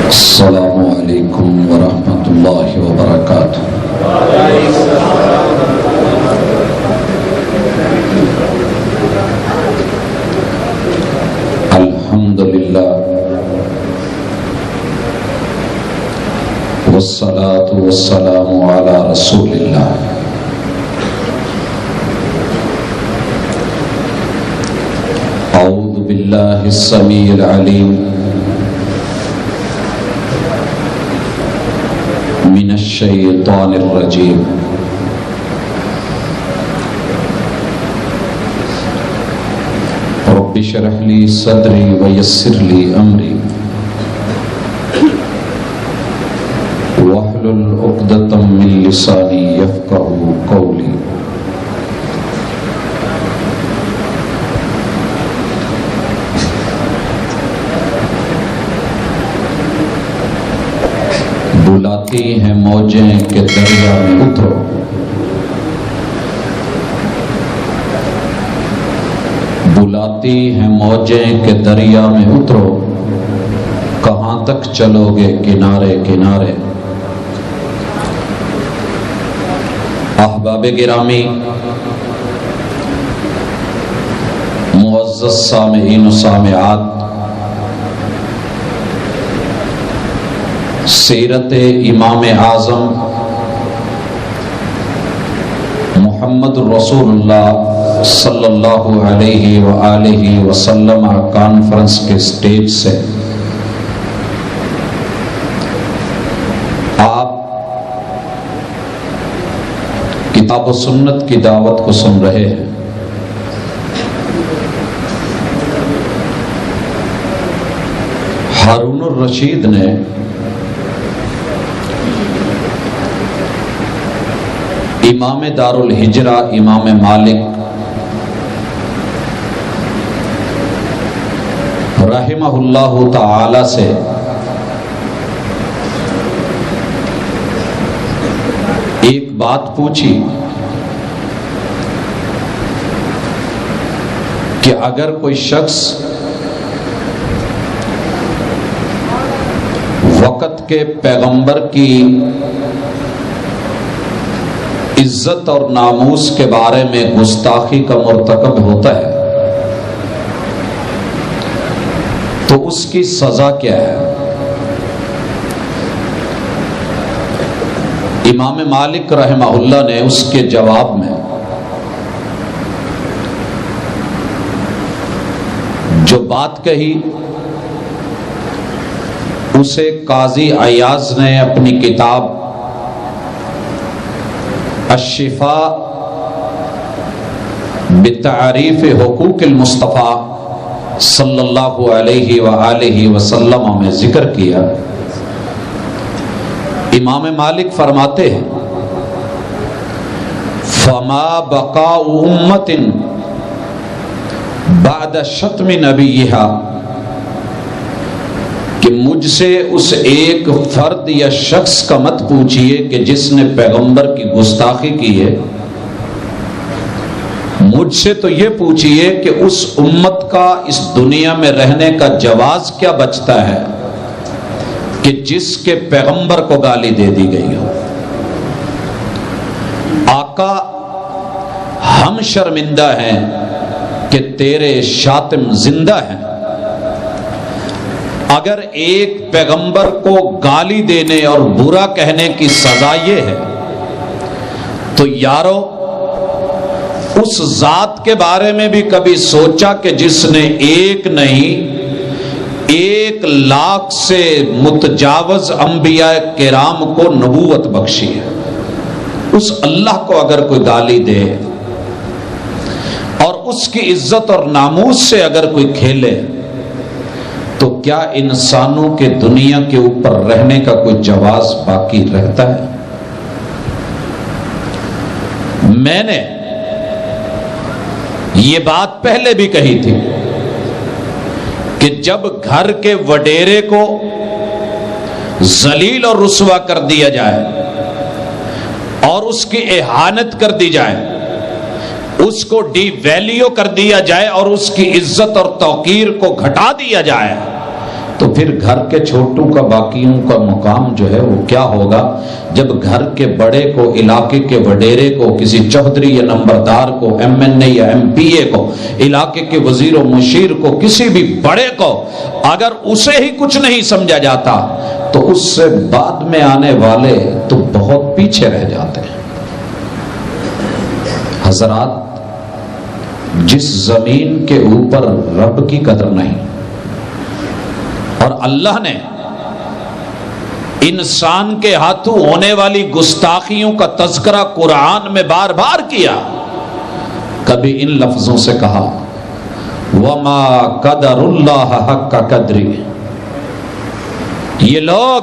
السلام علیکم ورحمۃ اللہ وبرکاتہ۔ الحمد للہ والصلاة والسلام علی رسول اللہ۔ اعوذ باللہ السمیع العلیم من الشیطان الرجیم۔ رب اشرح لی صدری ویسر لی امری واحلل عقدۃ من لسانی یفقہوا قولی۔ بلاتی ہیں موجیں کہ دریا میں اترو، بلاتی ہیں موجیں کہ دریا میں اترو، کہاں تک چلو گے کنارے کنارے۔ احباب گرامی، معزز سامعین و سامعات، سیرت امام اعظم محمد رسول اللہ صلی اللہ علیہ وآلہ وسلم کانفرنس کے سٹیج سے آپ کتاب و سنت کی دعوت کو سن رہے ہیں۔ ہارون الرشید نے امام دار الہجرہ امام مالک رحمہ اللہ تعالی سے ایک بات پوچھی کہ اگر کوئی شخص وقت کے پیغمبر کی عزت اور ناموس کے بارے میں گستاخی کا مرتکب ہوتا ہے تو اس کی سزا کیا ہے؟ امام مالک رحمہ اللہ نے اس کے جواب میں جو بات کہی اسے قاضی عیاض نے اپنی کتاب الشفاء بتعریف حقوق المصطفیٰ صلی اللہ علیہ وآلہ وسلم میں ذکر کیا۔ امام مالک فرماتے ہیں فما بقاء امت بعد شتم نبیہا، کہ مجھ سے اس ایک فرد یا شخص کا مت پوچھئے کہ جس نے پیغمبر کی گستاخی کی ہے، مجھ سے تو یہ پوچھئے کہ اس امت کا اس دنیا میں رہنے کا جواز کیا بچتا ہے کہ جس کے پیغمبر کو گالی دے دی گئی ہو۔ آقا ہم شرمندہ ہیں کہ تیرے شاتم زندہ ہیں۔ اگر ایک پیغمبر کو گالی دینے اور برا کہنے کی سزا یہ ہے تو یارو اس ذات کے بارے میں بھی کبھی سوچا کہ جس نے ایک نہیں 1,00,000 سے متجاوز انبیاء کرام کو نبوت بخشی ہے؟ اس اللہ کو اگر کوئی گالی دے اور اس کی عزت اور ناموس سے اگر کوئی کھیلے تو کیا انسانوں کے دنیا کے اوپر رہنے کا کوئی جواز باقی رہتا ہے؟ میں نے یہ بات پہلے بھی کہی تھی کہ جب گھر کے وڈیرے کو ذلیل اور رسوا کر دیا جائے اور اس کی اہانت کر دی جائے، اس کو ڈی ویلیو کر دیا جائے اور اس کی عزت اور توقیر کو گھٹا دیا جائے، تو پھر گھر کے چھوٹوں کا باقیوں کا مقام جو ہے وہ کیا ہوگا جب گھر کے بڑے کو، علاقے کے وڈیرے کو، کسی چودھری یا نمبردار کو، MNA یا MPA کو، علاقے کے وزیر و مشیر کو، کسی بھی بڑے کو اگر اسے ہی کچھ نہیں سمجھا جاتا تو اس سے بعد میں آنے والے تو بہت پیچھے رہ جاتے ہیں۔ حضرات، جس زمین کے اوپر رب کی قدر نہیں اور اللہ نے انسان کے ہاتھوں ہونے والی گستاخیوں کا تذکرہ قرآن میں بار بار کیا، کبھی ان لفظوں سے کہا وَمَا قَدَرُ اللَّهَ حَقَّ قَدْرِهِ، یہ لوگ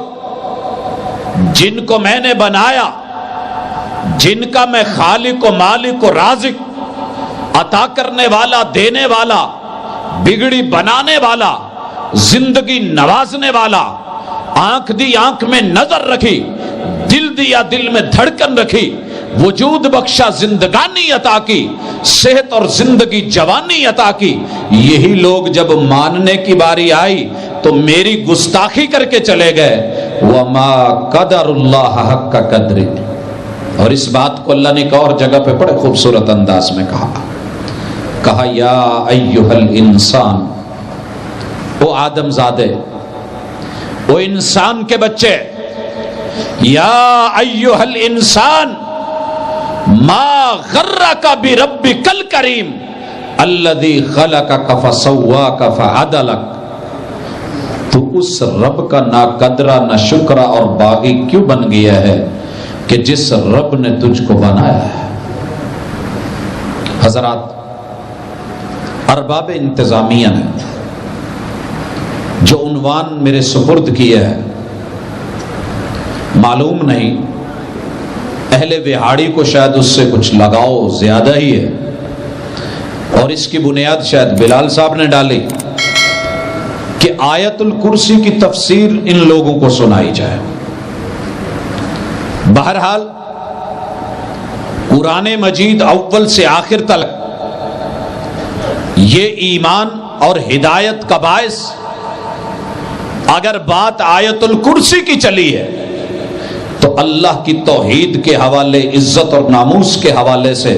جن کو میں نے بنایا، جن کا میں خالق و مالک و رازق، عطا کرنے والا، دینے والا، بگڑی بنانے والا، زندگی نوازنے والا، آنکھ دی آنکھ میں نظر رکھی، دل دیا دل میں دھڑکن رکھی، وجود بخشا، زندگانی عطا کی، صحت اور زندگی جوانی عطا کی، یہی لوگ جب ماننے کی باری آئی تو میری گستاخی کر کے چلے گئے۔ وَمَا قَدَرُ اللَّهَ حَقَّ قَدْرِهِ، اور اس بات کو اللہ نے ایک اور جگہ پہ بڑے خوبصورت انداز میں کہا یا ایھا الانسان، او آدم زادے، او انسان کے بچے، یا ایھا الانسان ما غرک بربک الکریم الذی خلقک فسواک فعدلک، تو اس رب کا نہ قدرہ، نہ شکرہ اور باغی کیوں بن گیا ہے کہ جس رب نے تجھ کو بنایا ہے۔ حضرات، ارباب انتظامیہ نے جو عنوان میرے سپرد کیا ہے، معلوم نہیں اہل وہاڑی کو شاید اس سے کچھ لگاؤ زیادہ ہی ہے، اور اس کی بنیاد شاید بلال صاحب نے ڈالی کہ آیت الکرسی کی تفسیر ان لوگوں کو سنائی جائے۔ بہرحال قرآن مجید اول سے آخر تک یہ ایمان اور ہدایت کا باعث، اگر بات آیت الکرسی کی چلی ہے تو اللہ کی توحید کے حوالے، عزت اور ناموس کے حوالے سے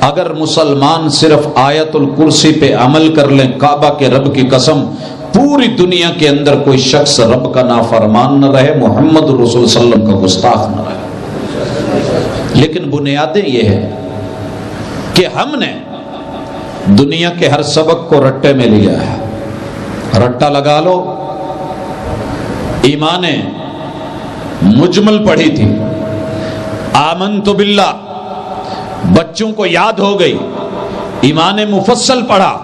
اگر مسلمان صرف آیت الکرسی پہ عمل کر لیں، کعبہ کے رب کی قسم پوری دنیا کے اندر کوئی شخص رب کا نافرمان نہ رہے، محمد رسول صلی اللہ علیہ وسلم کا گستاخ نہ رہے۔ لیکن بنیادیں یہ ہے کہ ہم نے دنیا کے ہر سبق کو رٹے میں لیا ہے۔ رٹا لگا لو، ایمان مجمل پڑھی تھی، آمنت باللہ بچوں کو یاد ہو گئی، ایمان مفصل پڑھا،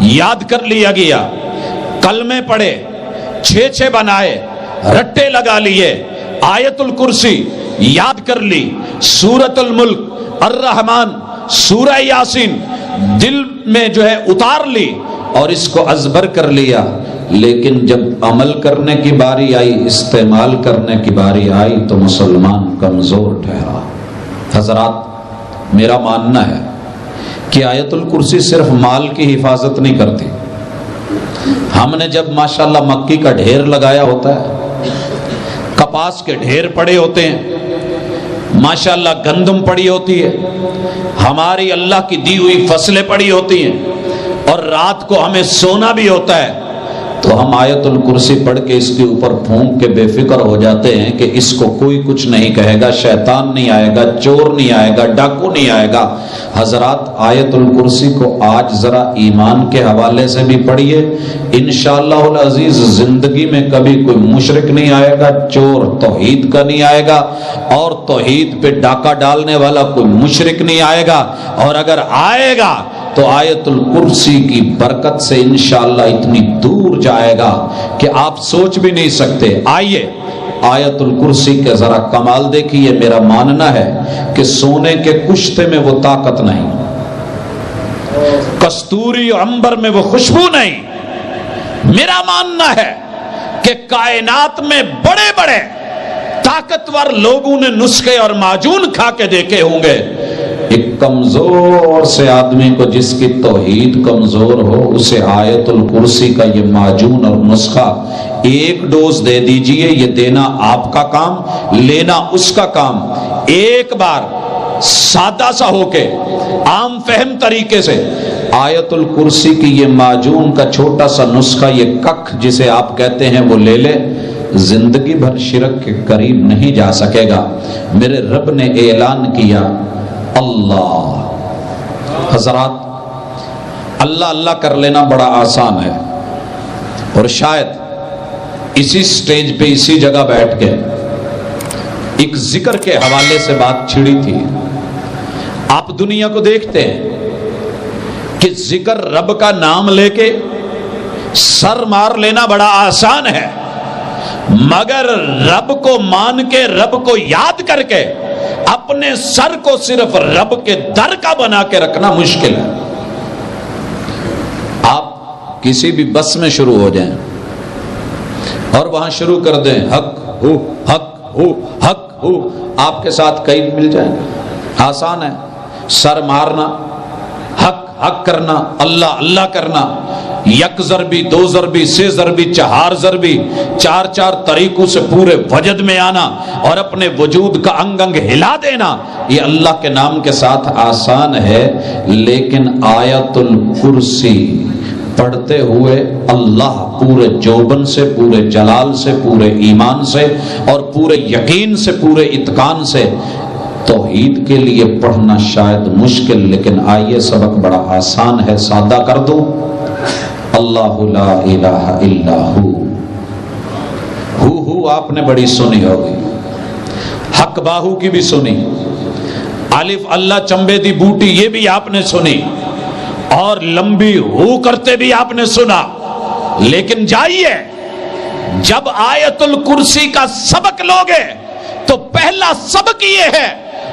یاد کر لیا گیا، کلمے پڑھے، 6 بنائے، رٹے لگا لیے، آیت الکرسی یاد کر لی، سورۃ الملک، الرحمن، سورہ یاسین دل میں جو ہے اتار لی اور اس کو ازبر کر لیا، لیکن جب عمل کرنے کی باری آئی، استعمال کرنے کی باری آئی تو مسلمان کمزور ٹھہرا۔ حضرات، میرا ماننا ہے کہ آیت الکرسی صرف مال کی حفاظت نہیں کرتی۔ ہم نے جب ماشاءاللہ مکی کا ڈھیر لگایا ہوتا ہے، کپاس کے ڈھیر پڑے ہوتے ہیں، ماشاءاللہ گندم پڑی ہوتی ہے، ہماری اللہ کی دی ہوئی فصلیں پڑی ہوتی ہیں، اور رات کو ہمیں سونا بھی ہوتا ہے، تو ہم آیت الکرسی پڑھ کے اس کے اوپر پھونک کے بے فکر ہو جاتے ہیں کہ اس کو کوئی کچھ نہیں کہے گا، شیطان نہیں آئے گا، چور نہیں آئے گا، ڈاکو نہیں آئے گا۔ حضرات، آیت الکرسی کو آج ذرا ایمان کے حوالے سے بھی پڑھیے، انشاءاللہ العزیز زندگی میں کبھی کوئی مشرک نہیں آئے گا، چور توحید کا نہیں آئے گا، اور توحید پہ ڈاکہ ڈالنے والا کوئی مشرک نہیں آئے گا، اور اگر آئے گا تو آیت الکرسی کی برکت سے انشاءاللہ اتنی دور جائے گا کہ آپ سوچ بھی نہیں سکتے۔ آئیے آیت الکرسی کے ذرا کمال دیکھیے۔ میرا ماننا ہے کہ سونے کے کشتے میں وہ طاقت نہیں، کستوری عنبر میں وہ خوشبو نہیں۔ میرا ماننا ہے کہ کائنات میں بڑے بڑے طاقتور لوگوں نے نسخے اور معجون کھا کے دیکھے ہوں گے، ایک کمزور سے آدمی کو جس کی توحید کمزور ہو اسے آیت الکرسی کا یہ معجون اور نسخہ ایک ڈوز دے دیجئے، یہ دینا آپ کا کام، لینا اس کا کام، ایک بار سادہ سا ہو کے عام فہم طریقے سے آیت الکرسی کی یہ معجون کا چھوٹا سا نسخہ، یہ ککھ جسے آپ کہتے ہیں، وہ لے لے، زندگی بھر شرک کے قریب نہیں جا سکے گا۔ میرے رب نے اعلان کیا اللہ۔ حضرات، اللہ اللہ کر لینا بڑا آسان ہے، اور شاید اسی سٹیج پہ اسی جگہ بیٹھ کے ایک ذکر کے حوالے سے بات چھڑی تھی۔ آپ دنیا کو دیکھتے ہیں کہ ذکر رب کا نام لے کے سر مار لینا بڑا آسان ہے، مگر رب کو مان کے، رب کو یاد کر کے اپنے سر کو صرف رب کے در کا بنا کے رکھنا مشکل ہے۔ آپ کسی بھی بس میں شروع ہو جائیں اور وہاں شروع کر دیں حق ہو حق ہو حق ہو، آپ کے ساتھ کئی مل جائیں گے۔ آسان ہے، سر مارنا، حق حق کرنا، اللہ اللہ کرنا، یک ضربی، دو ضربی، سے ضربی، چہار ضربی، چار چار طریقوں سے پورے وجد میں آنا اور اپنے وجود کا انگ انگ ہلا دینا، یہ اللہ کے نام کے ساتھ آسان ہے۔ لیکن آیت الکرسی پڑھتے ہوئے اللہ پورے جوبن سے، پورے جلال سے، پورے ایمان سے اور پورے یقین سے، پورے اتقان سے توحید کے لیے پڑھنا شاید مشکل، لیکن آئیے سبق بڑا آسان ہے، سادہ کر دوں۔ اللہ لا الہ الا ہو آپ نے بڑی سنی ہوگی، حق باہو کی بھی سنی، الف اللہ چمبے دی بوٹی یہ بھی آپ نے سنی، اور لمبی ہو کرتے بھی آپ نے سنا۔ لیکن جائیے، جب آیت الکرسی کا سبق لوگے تو پہلا سبق یہ ہے،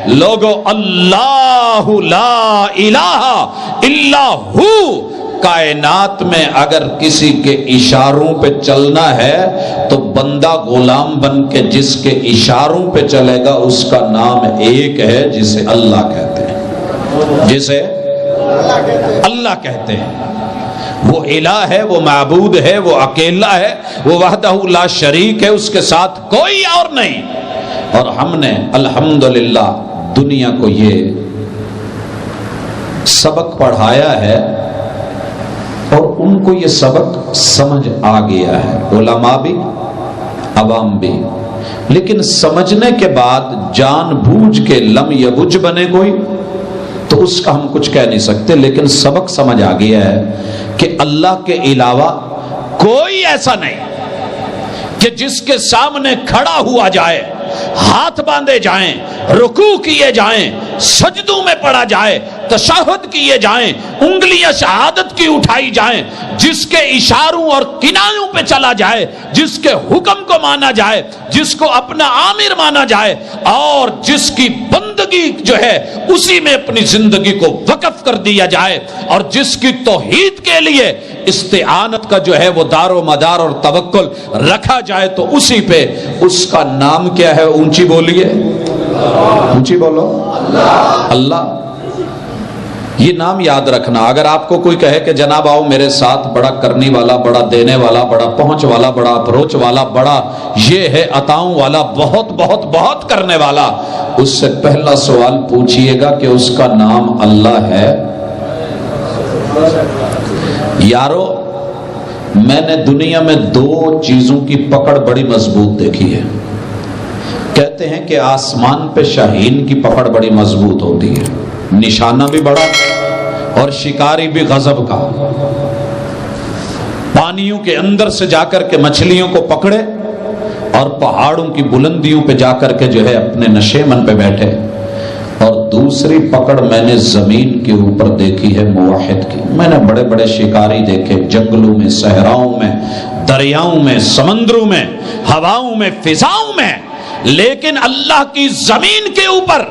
لوگو اللہ لا الہ الا ہو۔ کائنات میں اگر کسی کے اشاروں پہ چلنا ہے تو بندہ غلام بن کے جس کے اشاروں پہ چلے گا اس کا نام ایک ہے، جسے اللہ کہتے ہیں، جسے اللہ کہتے ہیں۔ وہ الہ ہے، وہ معبود ہے، وہ اکیلا ہے، وہ وحدہ لا شریک ہے، اس کے ساتھ کوئی اور نہیں۔ اور ہم نے الحمدللہ دنیا کو یہ سبق پڑھایا ہے اور ان کو یہ سبق سمجھ آ گیا ہے، علماء بھی، عوام بھی۔ لیکن سمجھنے کے بعد جان بوجھ کے لم یبج بنے کوئی تو اس کا ہم کچھ کہہ نہیں سکتے، لیکن سبق سمجھ آ گیا ہے کہ اللہ کے علاوہ کوئی ایسا نہیں کہ جس کے سامنے کھڑا ہوا جائے، ہاتھ باندھے جائیں، رکوع کیے جائیں، سجدوں میں پڑا جائے، تشہد کیے جائیں، انگلیاں شہادت کی اٹھائی جائیں، جس کے اشاروں اور کنایوں پہ چلا جائے، جس کے حکم کو مانا جائے، جس کو اپنا آمر مانا جائے، اور جس کی بندگی جو ہے اسی میں اپنی زندگی کو وقف کر دیا جائے، اور جس کی توحید کے لیے استعانت کا جو ہے وہ دار و مدار اور توکل رکھا جائے، تو اسی پہ اس کا نام کیا ہے؟ اونچی بولیے، اونچی بولو، اللہ۔ یہ نام یاد رکھنا۔ اگر آپ کو کوئی کہے کہ جناب آؤ میرے ساتھ، بڑا کرنے والا، بڑا دینے والا، بڑا پہنچ والا، بڑا اپروچ والا، بڑا یہ ہے عطاؤں والا، بہت بہت بہت کرنے والا، اس سے پہلا سوال پوچھئے گا کہ اس کا نام اللہ ہے؟ یارو، میں نے دنیا میں دو چیزوں کی پکڑ بڑی مضبوط دیکھی ہے۔ کہتے ہیں کہ آسمان پہ شاہین کی پکڑ بڑی مضبوط ہوتی ہے، نشانہ بھی بڑا اور شکاری بھی غضب کا۔ پانیوں کے اندر سے جا کر کے مچھلیوں کو پکڑے اور پہاڑوں کی بلندیوں پہ جا کر کے جو ہے اپنے نشیمن پہ بیٹھے۔ اور دوسری پکڑ میں نے زمین کے اوپر دیکھی ہے موحد کی۔ میں نے بڑے بڑے شکاری دیکھے، جنگلوں میں، صحراؤں میں، دریاؤں میں، سمندروں میں، ہواؤں میں، فضاؤں میں، لیکن اللہ کی زمین کے اوپر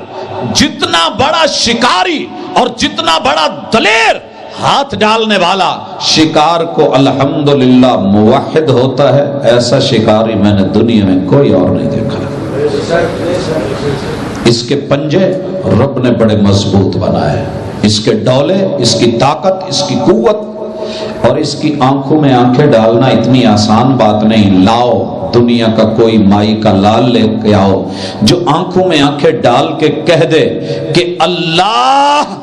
جتنا بڑا شکاری اور جتنا بڑا دلیر ہاتھ ڈالنے والا شکار کو الحمدللہ موحد ہوتا ہے، ایسا شکاری میں نے دنیا میں کوئی اور نہیں دیکھا۔ اس کے پنجے رب نے بڑے مضبوط بنائے، اس کے ڈولے، اس کی طاقت، اس کی قوت، اور اس کی آنکھوں میں آنکھیں ڈالنا اتنی آسان بات نہیں۔ لاؤ دنیا کا کوئی مائی کا لال لے کے آؤ جو آنکھوں میں آنکھیں ڈال کے کہہ دے کہ اللہ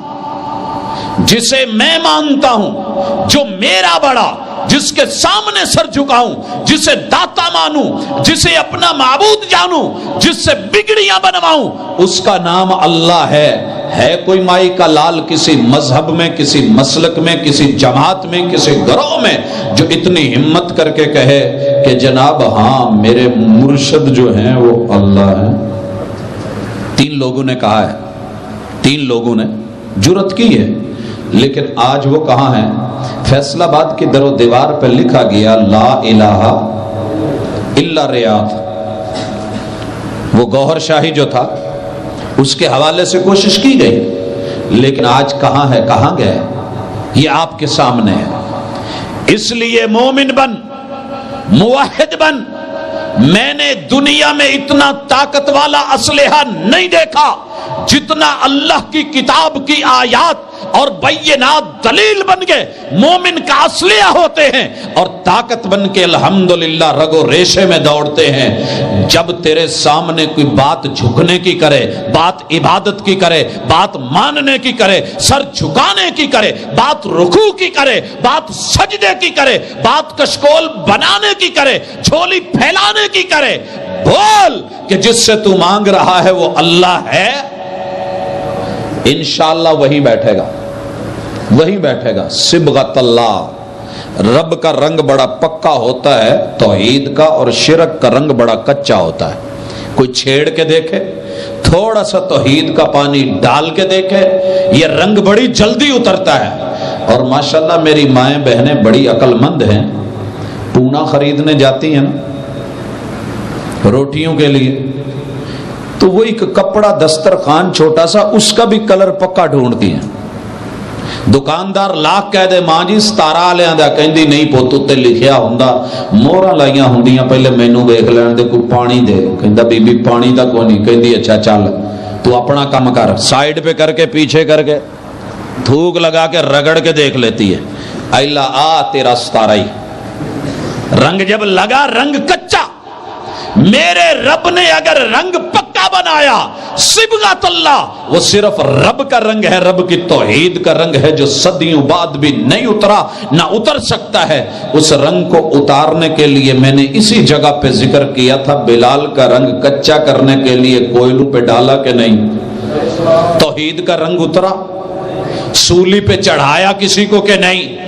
جسے میں مانتا ہوں، جو میرا بڑا، جس کے سامنے سر جھکاؤں، جسے داتا مانوں، جسے اپنا معبود جانوں، جس سے بگڑیاں بنواؤں، اس کا نام اللہ ہے۔ ہے کوئی مائی کا لال کسی مذہب میں، کسی مسلک میں، کسی جماعت میں، کسی گروہ میں جو اتنی ہمت کر کے کہے کہ جناب ہاں میرے مرشد جو ہیں وہ اللہ ہیں؟ 3 لوگوں نے کہا ہے، 3 لوگوں نے جرأت کی ہے، لیکن آج وہ کہاں ہیں؟ فیصل آباد کی در و دیوار پہ لکھا گیا لا الہ الا ریاض۔ وہ گوہر شاہی جو تھا اس کے حوالے سے کوشش کی گئی، لیکن آج کہاں ہے، کہاں گئے؟ یہ آپ کے سامنے ہے۔ اس لیے مومن بن، موحد بن۔ میں نے دنیا میں اتنا طاقت والا اسلحہ نہیں دیکھا جتنا اللہ کی کتاب کی آیات اور بینات دلیل بن گئے مومن کا اسلحہ ہوتے ہیں، اور طاقت بن کے الحمدللہ رگو ریشے میں دوڑتے ہیں۔ جب تیرے سامنے کوئی بات جھکنے کی کرے، بات عبادت کی کرے، بات ماننے کی کرے، سر جھکانے کی کرے، بات رکوع کی کرے، بات سجدے کی کرے، بات کشکول بنانے کی کرے، جھولی پھیلانے کی کرے، بول کہ جس سے تو مانگ رہا ہے وہ اللہ ہے، انشاءاللہ وہی بیٹھے گا، وہی بیٹھے گا۔ صبغت اللہ، رب کا رنگ بڑا پکا ہوتا ہے توحید کا، اور شرک کا رنگ بڑا کچا ہوتا ہے۔ کوئی چھیڑ کے دیکھے، تھوڑا سا توحید کا پانی ڈال کے دیکھے، یہ رنگ بڑی جلدی اترتا ہے۔ اور ماشاءاللہ میری مائیں بہنیں بڑی عقل مند ہیں، پونا خریدنے جاتی ہیں نا روٹیوں کے لیے، تو وہ ایک کپڑا دسترخوان چھوٹا سا، اس کا بھی کلر پکا ڈھونڈتی ہیں۔ دکاندار لاکھ کہہ دے ماں جی 17 والیاں دا، کہندی نہیں پوت تے لکھیا ہوندا مہراں لائیاں ہوندیاں، پہلے مینوں ویکھ لین دے، کوئی پانی دے۔ کہندا بی بی پانی دا کوئی نہیں، کہندی اچھا چل تو اپنا کام کر، سائیڈ پہ کر کے پیچھے کر کے تھوک لگا کے رگڑ کے دیکھ لیتی ہے۔ اللہ آ تیرا 17 رنگ جب لگا، رنگ کچا، میرے رب نے اگر رنگ پکا بنایا صبغت اللہ، وہ صرف رب کا رنگ ہے، رب کی توحید کا رنگ ہے جو صدیوں بعد بھی نہیں اترا، نہ اتر سکتا ہے۔ اس رنگ کو اتارنے کے لیے میں نے اسی جگہ پہ ذکر کیا تھا، بلال کا رنگ کچا کرنے کے لیے کوئلوں پہ ڈالا کہ نہیں؟ توحید کا رنگ اترا، سولی پہ چڑھایا کسی کو کہ نہیں؟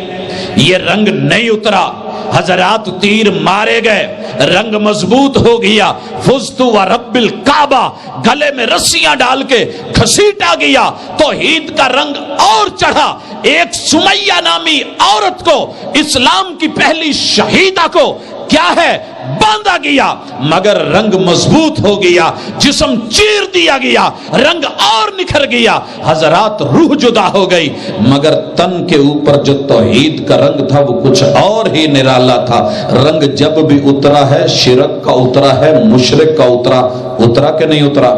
یہ رنگ نہیں اترا۔ حضرات تیر مارے گئے، رنگ مضبوط ہو گیا۔ فزتو و رب الکعبہ، گلے میں رسیاں ڈال کے گھسیٹا گیا، توحید کا رنگ اور چڑھا۔ ایک سمیہ نامی عورت کو، اسلام کی پہلی شہیدہ کو کیا ہے باندھا گیا، مگر رنگ مضبوط ہو گیا، جسم چیر دیا گیا، رنگ اور نکھر گیا۔ حضرات روح جدا ہو گئی، مگر تن کے اوپر جو توحید کا رنگ تھا وہ کچھ اور ہی نرالا تھا۔ رنگ جب بھی اترا ہے، شرک کا اترا ہے، مشرک کا اترا کہ نہیں اترا؟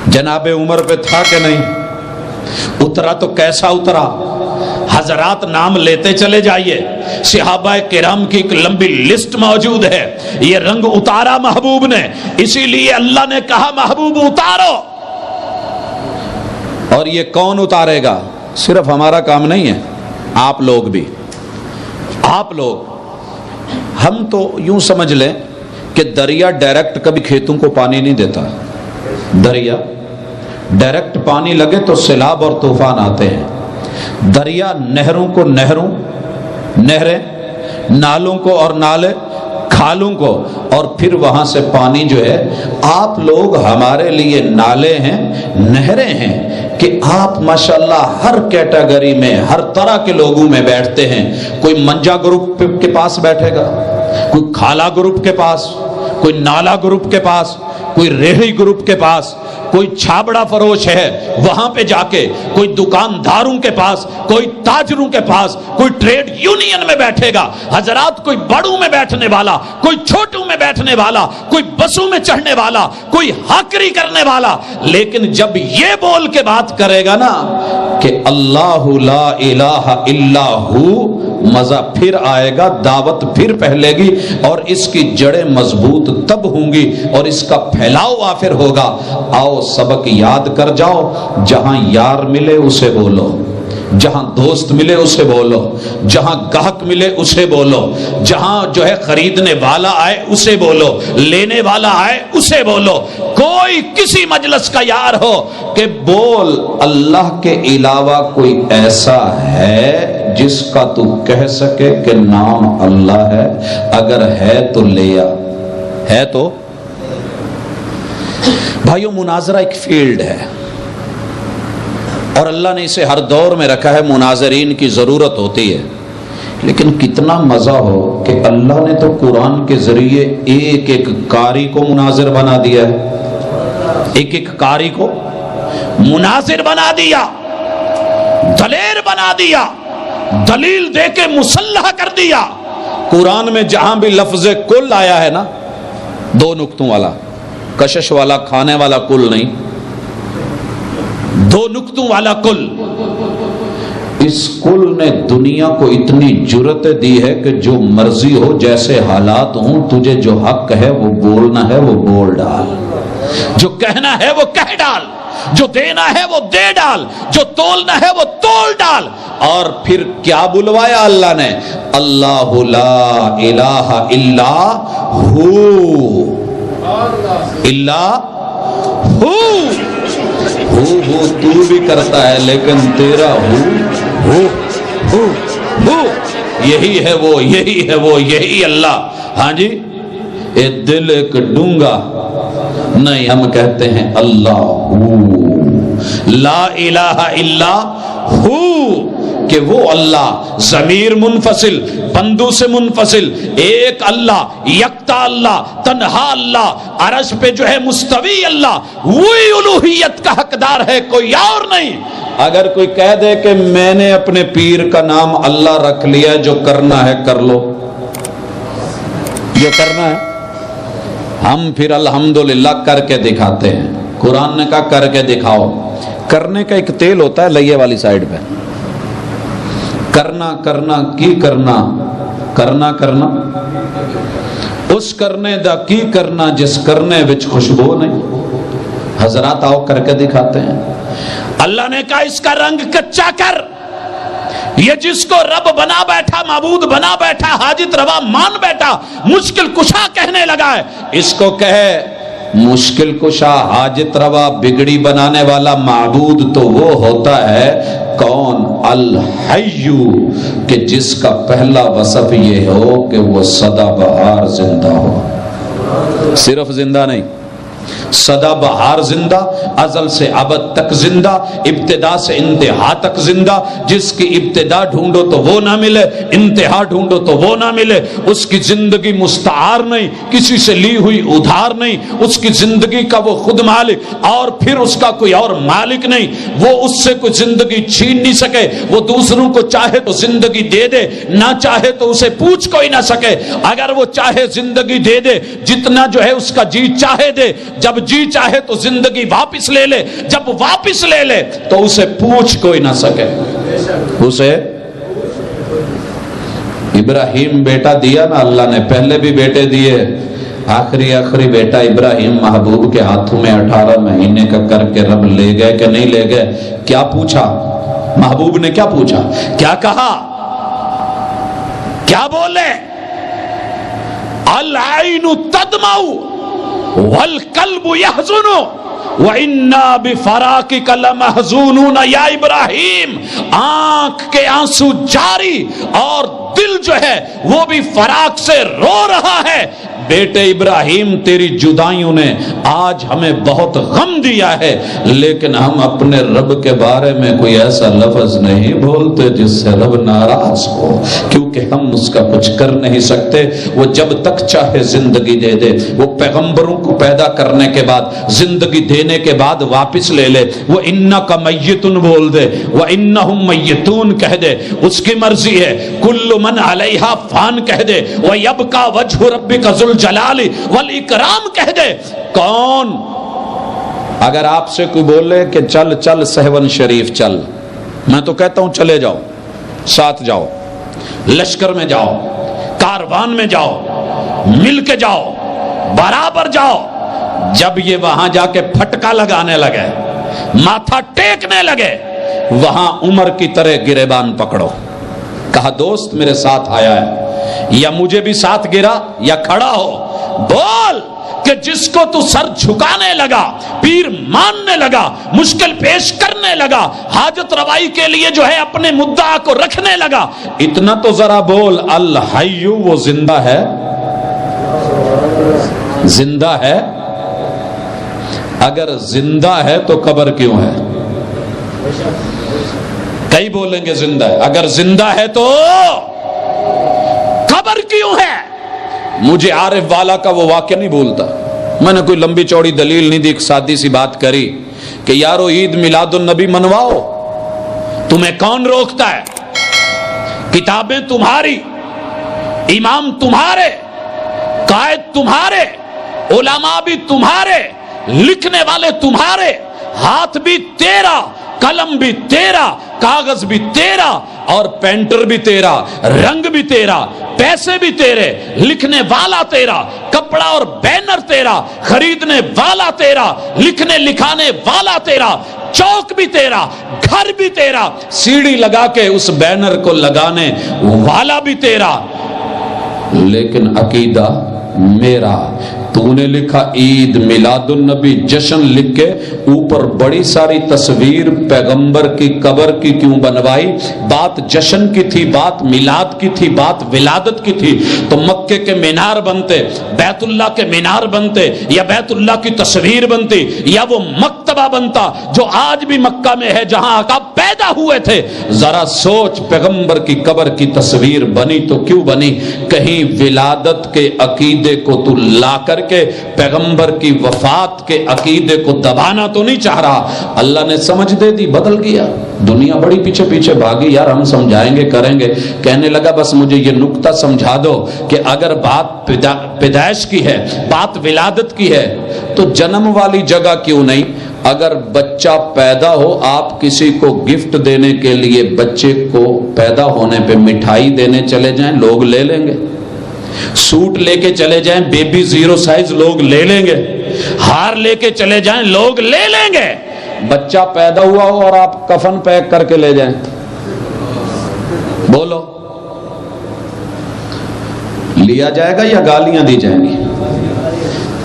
جناب عمر پہ تھا کہ نہیں اترا؟ تو کیسا اترا؟ حضرات نام لیتے چلے جائیے، صحابہ کرام کی ایک لمبی لسٹ موجود ہے۔ یہ رنگ اتارا محبوب نے، اسی لیے اللہ نے کہا محبوب اتارو۔ اور یہ کون اتارے گا؟ صرف ہمارا کام نہیں ہے، آپ لوگ بھی، آپ لوگ۔ ہم تو یوں سمجھ لیں کہ دریا ڈائریکٹ کبھی کھیتوں کو پانی نہیں دیتا۔ دریا ڈائریکٹ پانی لگے تو سیلاب اور طوفان آتے ہیں۔ دریا نہروں کو نہریں، نالوں کو اور نالے کھالوں کو، اور پھر وہاں سے پانی جو ہے، آپ لوگ ہمارے لیے نالے ہیں، نہریں ہیں کہ آپ ماشاءاللہ ہر کیٹیگری میں، ہر طرح کے لوگوں میں بیٹھتے ہیں۔ کوئی منجا گروپ کے پاس بیٹھے گا، کوئی کھالا گروپ کے پاس، کوئی نالا گروپ کے پاس، کوئی ریڑھی گروپ کے پاس، کوئی چھابڑا فروش ہے وہاں پہ جا کے، کوئی دکانداروں کے پاس، کوئی تاجروں کے پاس، کوئی ٹریڈ یونین میں بیٹھے گا حضرات، کوئی بڑوں میں بیٹھنے والا، کوئی چھوٹوں میں بیٹھنے والا، کوئی بسوں میں چڑھنے والا، کوئی ہاکری کرنے والا، لیکن جب یہ بول کے بات کرے گا نا کہ اللہ لا الہ الا ہو، مزہ پھر آئے گا، دعوت پھر پھیلے گی، اور اس کی جڑیں مضبوط تب ہوں گی اور اس کا پھیلاؤ وافر ہوگا۔ آؤ سبق یاد کر جاؤ، جہاں یار ملے اسے بولو، جہاں دوست ملے اسے بولو، جہاں گاہک ملے اسے بولو، جہاں جو ہے خریدنے والا آئے اسے بولو، لینے والا آئے اسے بولو۔ کوئی کسی مجلس کا یار ہو کہ بول اللہ کے علاوہ کوئی ایسا ہے جس کا تو کہہ سکے کہ نام اللہ ہے؟ اگر ہے تو لیا ہے تو۔ بھائیو مناظرہ ایک فیلڈ ہے اور اللہ نے اسے ہر دور میں رکھا ہے، مناظرین کی ضرورت ہوتی ہے، لیکن کتنا مزہ ہو کہ اللہ نے تو قرآن کے ذریعے ایک ایک قاری کو مناظر بنا دیا ہے، ایک ایک قاری کو مناظر بنا دیا، دلیر بنا دیا، دلیل دے کے مسلح کر دیا۔ قرآن میں جہاں بھی لفظ کل آیا ہے نا، دو نقطوں والا، کشش والا، کھانے والا کل نہیں، دو نقطوں والا کل، اس کل نے دنیا کو اتنی جرت دی ہے کہ جو مرضی ہو، جیسے حالات ہوں، تجھے جو حق ہے وہ بولنا ہے وہ بول ڈال، جو کہنا ہے وہ کہہ ڈال، جو دینا ہے وہ دے ڈال، جو تولنا ہے وہ تول ڈال۔ اور پھر کیا بلوایا اللہ نے؟ اللہ لا الہ الا ہو، الا ہو، ہو تو بھی کرتا ہے لیکن تیرا ہو یہی ہے وہ، یہی ہے وہ، یہی اللہ۔ ہاں جی، اے دل ایک ڈونگا نہیں، ہم کہتے ہیں اللہ ہو، لا الہ الا ہو، کہ وہ اللہ ضمیر منفصل، بندو سے منفصل، ایک اللہ، یکتا اللہ، تنہا اللہ، عرش پہ جو ہے مستوی اللہ، وہی الوہیت کا حقدار ہے، کوئی اور نہیں۔ اگر کوئی کہہ دے کہ میں نے اپنے پیر کا نام اللہ رکھ لیا، جو کرنا ہے کر لو، جو کرنا ہے، ہم پھر الحمدللہ کر کے دکھاتے ہیں۔ قرآن نے کہا کر کے دکھاؤ۔ کرنے کا ایک تیل ہوتا ہے لئیے والی سائیڈ پہ، کرنا کرنا کی کرنا، کرنا کرنا اس کرنے دا کی کرنا جس کرنے وچ خوشبو نہیں۔ حضرات آؤ کر کے دکھاتے ہیں۔ اللہ نے کہا اس کا رنگ کچا کر، یہ جس کو رب بنا بیٹھا، معبود بنا بیٹھا، حاجت روا مان بیٹھا، مشکل کشا کہنے لگا ہے، اس کو کہے مشکل کشا، حاجت روا، بگڑی بنانے والا معبود تو وہ ہوتا ہے کون؟ الحیو، کہ جس کا پہلا وصف یہ ہو کہ وہ سدا بہار زندہ ہو، صرف زندہ نہیں، سدا بہار زندہ، ازل سے ابد تک زندہ، ابتدا سے انتہا تک زندہ، جس کی ابتدا ڈھونڈو تو وہ نہ ملے، انتہا ڈھونڈو تو وہ نہ ملے، اس کی زندگی مستعار نہیں، کسی سے لی ہوئی ادھار نہیں، اس کی زندگی کا وہ خود مالک اور پھر اس کا کوئی اور مالک نہیں، وہ اس سے کوئی زندگی چھین نہیں سکے، وہ دوسروں کو چاہے تو زندگی دے دے، نہ چاہے تو اسے پوچھ کوئی نہ سکے، اگر وہ چاہے زندگی دے دے، جتنا جو ہے اس کا جی چاہے دے، جب جی چاہے تو زندگی واپس لے لے، جب واپس لے لے تو اسے پوچھ کوئی نہ سکے۔ اسے ابراہیم بیٹا دیا نا اللہ نے، پہلے بھی بیٹے دیے، آخری بیٹا ابراہیم محبوب کے ہاتھوں میں 18 مہینے کا کر کے رب لے گئے کہ نہیں لے گئے؟ کیا پوچھا محبوب نے؟ کیا پوچھا؟ کیا کہا؟ کیا بولے؟ العین تدمع والقلب يحزن وَإِنَّا بِفَرَاقِكَ لَمَحْزُونُونَ یا ابراہیم، آنکھ کے آنسو جاری اور دل جو ہے وہ بھی فراق سے رو رہا ہے، بیٹے ابراہیم تیری جدائیوں نے آج ہمیں بہت غم دیا ہے، لیکن ہم اپنے رب کے بارے میں کوئی ایسا لفظ نہیں بولتے جس سے رب ناراض ہو، کیونکہ ہم اس کا کچھ کر نہیں سکتے۔ وہ جب تک چاہے زندگی دے دے، وہ پیغمبروں کو پیدا کرنے کے بعد، زندگی دینے کے بعد واپس لے لے، وہ انک میتن بول دے، وہ انہم میتون کہہ دے، اس کی مرضی ہے۔ کل من علیہا فان کہہ دے، ویبقی وجہ ربک ذو الجلال والاکرام کہہ دے۔ کون اگر آپ سے کوئی بولے کہ چل چل سہون شریف چل، میں تو کہتا ہوں چلے جاؤ، ساتھ جاؤ، لشکر میں جاؤ، کاروان میں جاؤ، مل کے جاؤ، برابر جاؤ۔ جب یہ وہاں جا کے پھٹکا لگانے لگے، ماتھا ٹیکنے لگے، وہاں عمر کی طرح گریبان پکڑو۔ کہا دوست میرے ساتھ آیا ہے، یا مجھے بھی ساتھ گرا یا کھڑا ہو، بول کہ جس کو تو سر جھکانے لگا، پیر ماننے لگا، مشکل پیش کرنے لگا، حاجت روائی کے لیے جو ہے اپنے مدعا کو رکھنے لگا، اتنا تو ذرا بول الحی، وہ زندہ ہے، زندہ ہے۔ اگر زندہ ہے تو قبر کیوں ہے؟ کئی بولیں گے زندہ ہے، اگر زندہ ہے تو قبر کیوں ہے؟ مجھے عارف والا کا وہ واقعہ نہیں بھولتا، میں نے کوئی لمبی چوڑی دلیل نہیں دی، ایک سادی سی بات کری کہ یارو عید میلاد النبی منواؤ، تمہیں کون روکتا ہے؟ کتابیں تمہاری، امام تمہارے، قائد تمہارے، علماء بھی تمہارے، لکھنے والے تمہارے، ہاتھ بھی تیرا، قلم بھی تیرا، کاغذ بھی تیرا، اور پینٹر بھی تیرا، رنگ بھی تیرا، پیسے بھی تیرے، لکھنے والا تیرا، کپڑا اور بینر تیرا، خریدنے والا تیرا، لکھنے لکھانے والا تیرا، چوک بھی تیرا، گھر بھی تیرا، سیڑھی لگا کے اس بینر کو لگانے والا بھی تیرا، لیکن عقیدہ میرا۔ تو نے لکھا عید میلاد النبی جشن لکھ کے اوپر بڑی ساری تصویر پیغمبر کی قبر کی کیوں بنوائی؟ بات جشن کی تھی، بات میلاد کی تھی، بات ولادت کی تھی، تو مکے کے مینار بنتے، بیت اللہ کے مینار بنتے، یا بیت اللہ کی تصویر بنتی، یا وہ مکتبہ بنتا جو آج بھی مکہ میں ہے جہاں آقا پیدا ہوئے تھے۔ ذرا سوچ، پیغمبر کی قبر کی تصویر بنی تو کیوں بنی؟ کہیں ولادت کے عقیدے کو تو لا کر کے پیغمبر کی وفات کے عقیدے کو دبانا تو نہیں چاہ رہا؟ اللہ نے سمجھ دے دی، بدل گیا۔ دنیا بڑی پیچھے پیچھے بھاگی، یار ہم سمجھائیں گے کریں گے، کہنے لگا بس مجھے یہ نکتہ سمجھا دو کہ اگر بات پیدائش کی ہے، بات ولادت کی ہے، تو جنم والی جگہ کیوں نہیں؟ اگر بچہ پیدا ہو، آپ کسی کو گفٹ دینے کے لیے بچے کو پیدا ہونے پہ مٹھائی دینے چلے جائیں، لوگ لے لیں گے۔ سوٹ لے کے چلے جائیں بیبی زیرو سائز، لوگ لے لیں گے۔ ہار لے کے چلے جائیں، لوگ لے لیں گے۔ بچہ پیدا ہوا ہو اور آپ کفن پیک کر کے لے جائیں، بولو لیا جائے گا یا گالیاں دی جائیں گی؟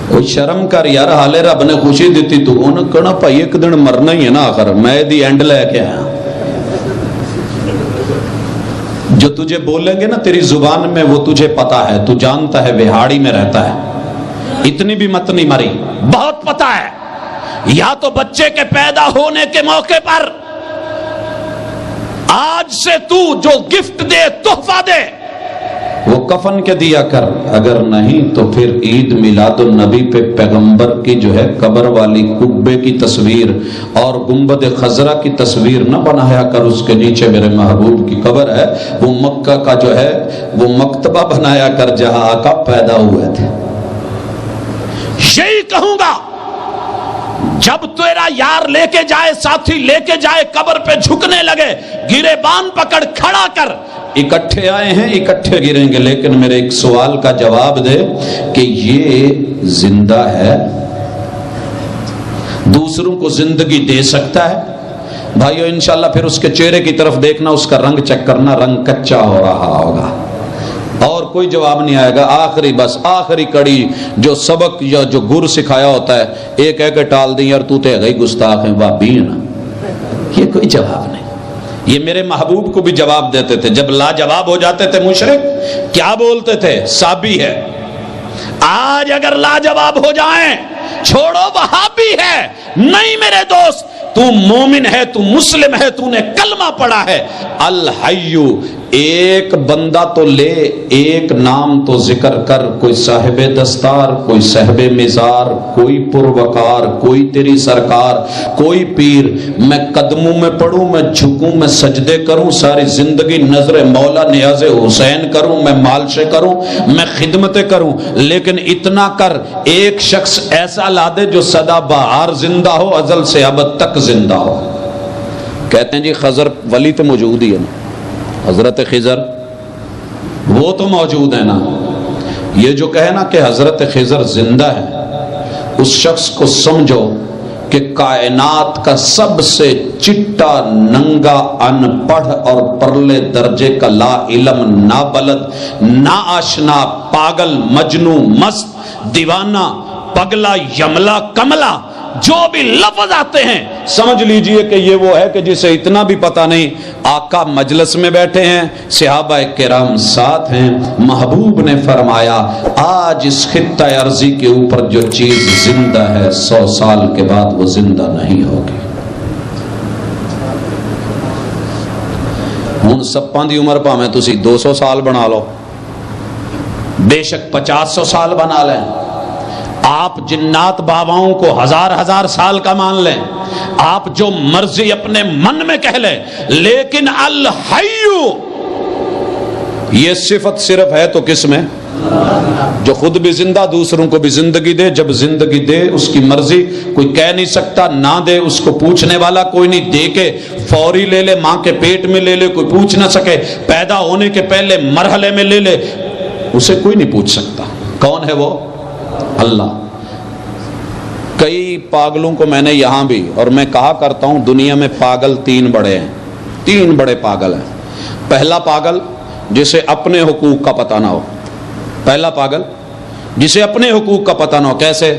کوئی شرم کر یار، حالے رب نے خوشی دیتی تو انہیں کہنا بھائی ایک دن مرنا ہی ہے نا، آخر میں دی اینڈ لے کے آیا۔ جو تجھے بولیں گے نا تیری زبان میں، وہ تجھے پتا ہے، تو جانتا ہے وہاڑی میں رہتا ہے، اتنی بھی مت نہیں مری، بہت پتا ہے۔ یا تو بچے کے پیدا ہونے کے موقع پر آج سے تو جو گفٹ دے، تحفہ دے، وہ کفن کے دیا کر، اگر نہیں تو پھر عید میلاد النبی پہ پیغمبر کی جو ہے قبر والی قبے کی تصویر اور گنبد خضرا کی تصویر نہ بنایا کر، اس کے نیچے میرے محبوب کی قبر ہے، وہ مکہ کا جو ہے وہ مکتبہ بنایا کر جہاں آقا پیدا ہوئے تھے۔ یہی کہوں گا، جب تیرا یار لے کے جائے، ساتھی لے کے جائے، قبر پہ جھکنے لگے، گریبان پکڑ کھڑا کر، اکٹھے آئے ہیں اکٹھے گریں گے، لیکن میرے ایک سوال کا جواب دے کہ یہ زندہ ہے، دوسروں کو زندگی دے سکتا ہے؟ بھائیو انشاءاللہ پھر اس کے چہرے کی طرف دیکھنا، اس کا رنگ چیک کرنا، رنگ کچا ہو رہا ہوگا، اور کوئی جواب نہیں آئے گا۔ آخری بس آخری کڑی جو سبق یا جو گر سکھایا ہوتا ہے، ایک ہے کہ ٹال دیں یار تو تے گئی گستاخ ہیں بابی ہے نا، یہ کوئی جواب نہیں۔ یہ میرے محبوب کو بھی جواب دیتے تھے، جب لا جواب ہو جاتے تھے مشرک، کیا بولتے تھے؟ صحابی ہے. آج اگر لاجواب ہو جائیں چھوڑو وہابی ہے، نہیں میرے دوست، تو مومن ہے، تو مسلم ہے، تو نے کلمہ پڑھا ہے. الحیو، ایک بندہ تو لے، ایک نام تو ذکر کر، کوئی صاحب دستار، کوئی صاحب مزار، کوئی پروکار، کوئی تیری سرکار، کوئی پیر. میں قدموں میں پڑھوں، میں جھکوں، میں سجدے کروں، ساری زندگی نظر مولا نیاز حسین کروں، میں مالشے کروں، میں خدمتیں کروں، لیکن اتنا کر ایک شخص ایسا لا دے جو سدا بہار زندہ ہو، ازل سے ابد تک زندہ ہو. کہتے ہیں جی خضر ولی تو موجود ہی ہے نا، حضرت خضر وہ تو موجود ہے نا. یہ جو کہے نا کہ حضرت خضر زندہ ہے، اس شخص کو سمجھو کہ کائنات کا سب سے چٹا، ننگا، ان پڑھ اور پرلے درجے کا لا علم، نا بلد، نا آشنا، پاگل، مجنو، مست، دیوانہ، پگلا، یملا، کملا، جو بھی لفظ آتے ہیں سمجھ لیجئے کہ یہ وہ ہے کہ جسے اتنا بھی پتہ نہیں آقا مجلس میں بیٹھے ہیں، صحابہ کرام ساتھ ہیں، محبوب نے فرمایا آج اس خطہ ارضی کے اوپر جو چیز زندہ ہے 100 سال کے بعد وہ زندہ نہیں ہوگی. ہن سپاں دی عمر پاویں تسی 200 سال بنا لو، بے شک 500 سال بنا لیں، آپ جنات باباؤں کو 1000 سال کا مان لیں، آپ جو مرضی اپنے من میں کہہ لیں، لیکن الحیو یہ صفت صرف ہے تو کس میں؟ جو خود بھی زندہ، دوسروں کو بھی زندگی دے. جب زندگی دے اس کی مرضی، کوئی کہہ نہیں سکتا، نہ دے اس کو پوچھنے والا کوئی نہیں. دے کے فوری لے لے، ماں کے پیٹ میں لے لے، کوئی پوچھ نہ سکے، پیدا ہونے کے پہلے مرحلے میں لے لے، اسے کوئی نہیں پوچھ سکتا. کون ہے وہ؟ اللہ. کئی پاگلوں کو میں نے یہاں بھی، اور میں کہا کرتا ہوں دنیا میں پاگل 3 بڑے ہیں، 3 بڑے پاگل ہیں. پہلا پاگل جسے اپنے حقوق کا پتہ نہ ہو. پہلا پاگل جسے اپنے حقوق کا پتہ نہ ہو. کیسے؟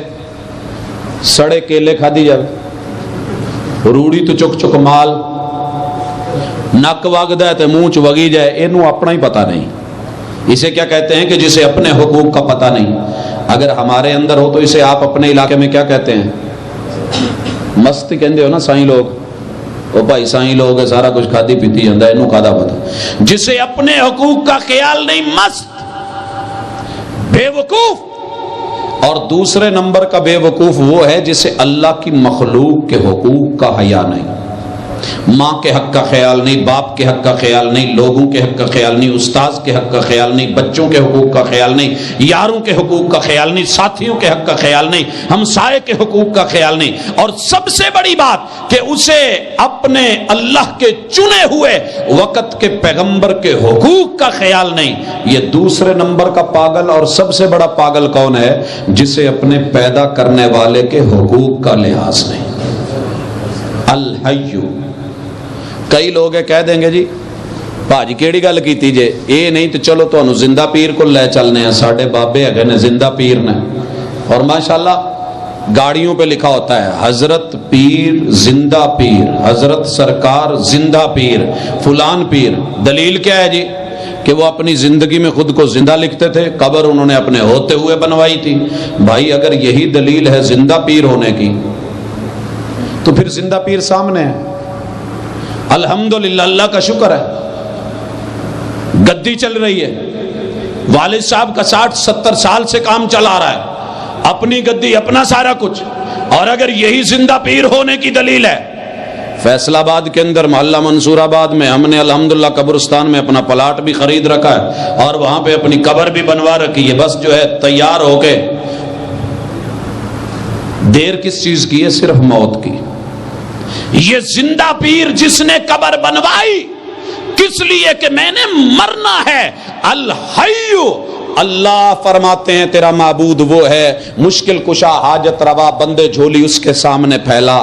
سڑے کیلے کھا دی جائے، روڑی تو چک چک مال، نک وگدا ہے تو منہ چ وگی جائے، اینو اپنا ہی پتہ نہیں. اسے کیا کہتے ہیں کہ جسے اپنے حقوق کا پتہ نہیں. اگر ہمارے اندر ہو تو اسے آپ اپنے علاقے میں کیا کہتے ہیں؟ مست کہندے ہو نا سائیں لوگ، او بھائی سائیں لوگ ہے، سارا کچھ کھادی پیتی جاندا ہے، اینو کھادا پتا. جسے اپنے حقوق کا خیال نہیں، مست، بے وقوف. اور دوسرے نمبر کا بے وقوف وہ ہے جسے اللہ کی مخلوق کے حقوق کا حیا نہیں. ماں کے حق کا خیال نہیں، باپ کے حق کا خیال نہیں، لوگوں کے حق کا خیال نہیں، استاذ کے حق کا خیال نہیں، بچوں کے حقوق کا خیال نہیں، یاروں کے حقوق کا خیال نہیں، ساتھیوں کے حق کا خیال نہیں، ہمسائے کے حقوق کا خیال نہیں. اور سب سے بڑی بات کہ اسے اپنے اللہ کے چنے ہوئے وقت کے پیغمبر کے حقوق کا خیال نہیں. یہ دوسرے نمبر کا پاگل. اور سب سے بڑا پاگل کون ہے؟ جسے اپنے پیدا کرنے والے کے حقوق کا لحاظ نہیں. الحیو. کئی لوگ کہہ دیں گے جی بھاجی کیڑی گل کیتی جے، اے نہیں تو چلو تانوں زندہ پیر کو لے چلنے ہیں، ساڈے بابے ہے نے زندہ پیر نے. اور ماشاءاللہ گاڑیوں پہ لکھا ہوتا ہے حضرت پیر زندہ پیر، حضرت سرکار زندہ پیر، فلان پیر. دلیل کیا ہے جی؟ کہ وہ اپنی زندگی میں خود کو زندہ لکھتے تھے، قبر انہوں نے اپنے ہوتے ہوئے بنوائی تھی. بھائی اگر یہی دلیل ہے زندہ پیر ہونے کی تو پھر زندہ پیر سامنے ہے. الحمدللہ، اللہ کا شکر ہے، گدی چل رہی ہے. والد صاحب کا 60-70 سال سے کام چلا رہا ہے، اپنی گدی، اپنا سارا کچھ. اور اگر یہی زندہ پیر ہونے کی دلیل ہے، فیصل آباد کے اندر محلہ منصور آباد میں ہم نے الحمدللہ قبرستان میں اپنا پلاٹ بھی خرید رکھا ہے اور وہاں پہ اپنی قبر بھی بنوا رکھی ہے. بس جو ہے تیار ہو کے، دیر کس چیز کی ہے؟ صرف موت کی. یہ زندہ پیر جس نے قبر بنوائی کس لیے؟ کہ میں نے مرنا ہے. الحیو. اللہ فرماتے ہیں تیرا معبود وہ ہے مشکل کشا، حاجت روا، بندے جھولی اس کے سامنے پھیلا،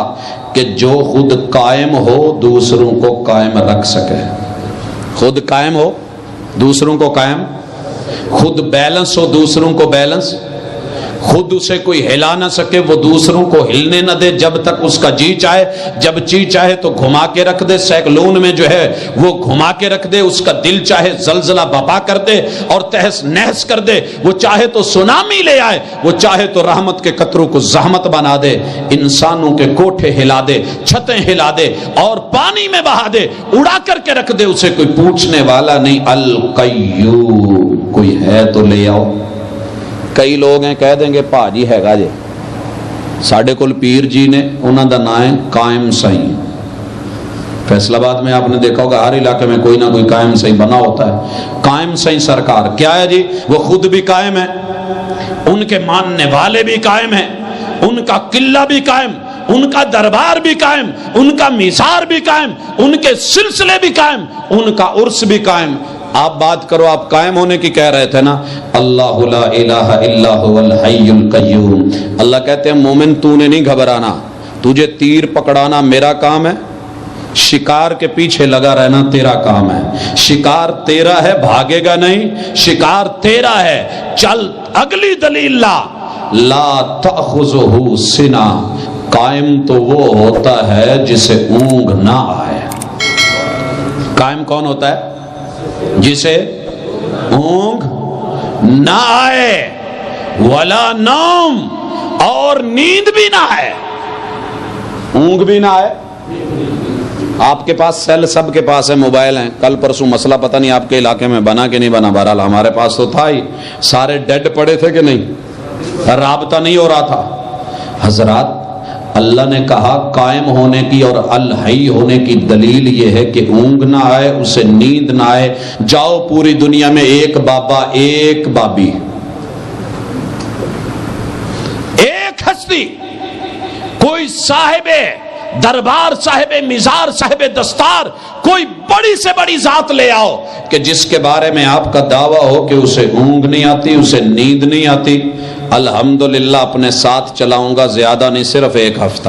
کہ جو خود قائم ہو دوسروں کو قائم رکھ سکے. خود قائم ہو دوسروں کو قائم، خود بیلنس ہو دوسروں کو بیلنس. خود اسے کوئی ہلا نہ سکے وہ دوسروں کو ہلنے نہ دے جب تک اس کا جی چاہے، جب جی چاہے تو گھما کے رکھ دے، سائیکلون میں جو ہے وہ گھما کے رکھ دے، اس کا دل چاہے زلزلہ بپا کر دے اور تہس نہس کر دے، وہ چاہے تو سونامی لے آئے، وہ چاہے تو رحمت کے قطروں کو زحمت بنا دے، انسانوں کے کوٹھے ہلا دے، چھتیں ہلا دے اور پانی میں بہا دے، اڑا کر کے رکھ دے، اسے کوئی پوچھنے والا نہیں۔ القیوم، کوئی ہے تو لے آؤ۔ کئی لوگ ہیں کہہ دیں گے پاجی ہے گا جی ساڈے کول پیر جی نے، انہاں دا نام ہے قائم سائیں۔ فیصل آباد میں آپ نے دیکھا ہوگا ہر علاقے میں کوئی نہ کوئی قائم سائیں بنا ہوتا ہے۔ قائم سائیں سرکار کیا ہے جی؟ وہ خود بھی قائم ہے، ان کے ماننے والے بھی قائم ہیں، ان کا قلعہ بھی قائم، ان کا دربار بھی قائم، ان کا میثار بھی قائم، ان کے سلسلے بھی قائم، ان کا عرس بھی قائم۔ آپ بات کرو، آپ قائم ہونے کی کہہ رہے تھے نا، اللہ لا الہ الا هو الحی القیوم۔ اللہ کہتے ہیں مومن تو نے نہیں گھبرانا، تجھے تیر پکڑانا میرا کام ہے، شکار کے پیچھے لگا رہنا تیرا کام ہے۔ شکار تیرا ہے، بھاگے گا نہیں، شکار تیرا ہے، چل۔ اگلی دلیل لا تأخذہ سنہ، قائم تو وہ ہوتا ہے جسے اونگ نہ آئے۔ قائم کون ہوتا ہے؟ جسے اونگ نہ آئے، ولا نوم، اور نیند بھی نہ آئے، اونگ بھی نہ آئے۔ آپ کے پاس سیل سب کے پاس ہے، موبائل ہیں، کل پرسوں مسئلہ پتہ نہیں آپ کے علاقے میں بنا کہ نہیں بنا، بہرحال ہمارے پاس تو تھا ہی، سارے ڈیڈ پڑے تھے کہ نہیں، رابطہ نہیں ہو رہا تھا۔ حضرات اللہ نے کہا قائم ہونے کی اور الحی ہونے کی دلیل یہ ہے کہ اونگ نہ آئے، اسے نیند نہ آئے۔ جاؤ پوری دنیا میں ایک بابا، ایک بابی، ایک ہستی، کوئی صاحب دربار، صاحب مزار، صاحب دستار، کوئی بڑی سے بڑی ذات لے آؤ کہ جس کے بارے میں آپ کا دعویٰ ہو کہ اسے اونگ نہیں آتی، اسے نیند نہیں آتی۔ الحمدللہ اپنے ساتھ چلاؤں گا، زیادہ نہیں، صرف ایک ہفتہ۔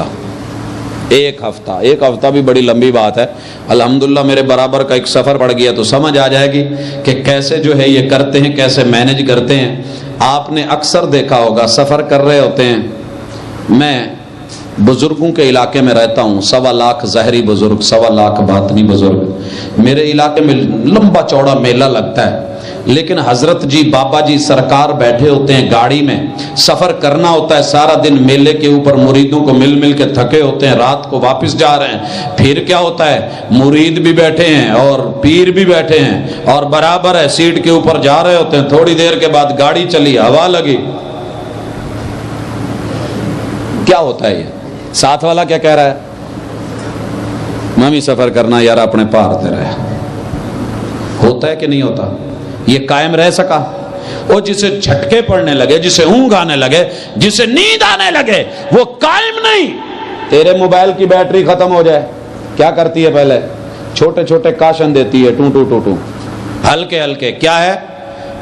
ایک ہفتہ بھی بڑی لمبی بات ہے۔ الحمدللہ میرے برابر کا ایک سفر پڑ گیا تو سمجھ آ جائے گی کہ کیسے جو ہے یہ کرتے ہیں، کیسے مینج کرتے ہیں۔ آپ نے اکثر دیکھا ہوگا سفر کر رہے ہوتے ہیں، میں بزرگوں کے علاقے میں رہتا ہوں، 1.25 لاکھ ظاہری بزرگ، 1.25 لاکھ باطنی بزرگ، میرے علاقے میں لمبا چوڑا میلہ لگتا ہے، لیکن حضرت جی بابا جی سرکار بیٹھے ہوتے ہیں گاڑی میں، سفر کرنا ہوتا ہے سارا دن میلے کے اوپر، مریدوں کو مل مل کے تھکے ہوتے ہیں، رات کو واپس جا رہے ہیں، پھر کیا ہوتا ہے مرید بھی بیٹھے ہیں اور پیر بھی بیٹھے ہیں اور برابر ہے سیٹ کے اوپر جا رہے ہوتے ہیں، تھوڑی دیر کے بعد گاڑی چلی، ہوا لگی، کیا ہوتا ہے یہ؟ ساتھ والا کیا کہہ رہا ہے؟ میں بھی سفر کرنا یار اپنے پار تے رہے۔ ہوتا ہے کہ نہیں ہوتا؟ یہ قائم رہ سکا؟ اور جسے جھٹکے پڑنے لگے، جسے اونگ آنے لگے، جسے نیند آنے لگے، وہ قائم نہیں۔ تیرے موبائل کی بیٹری ختم ہو جائے کیا کرتی ہے؟ پہلے چھوٹے چھوٹے کاشن دیتی ہے، ٹو ٹو ٹو ٹو، ہلکے ہلکے، کیا ہے؟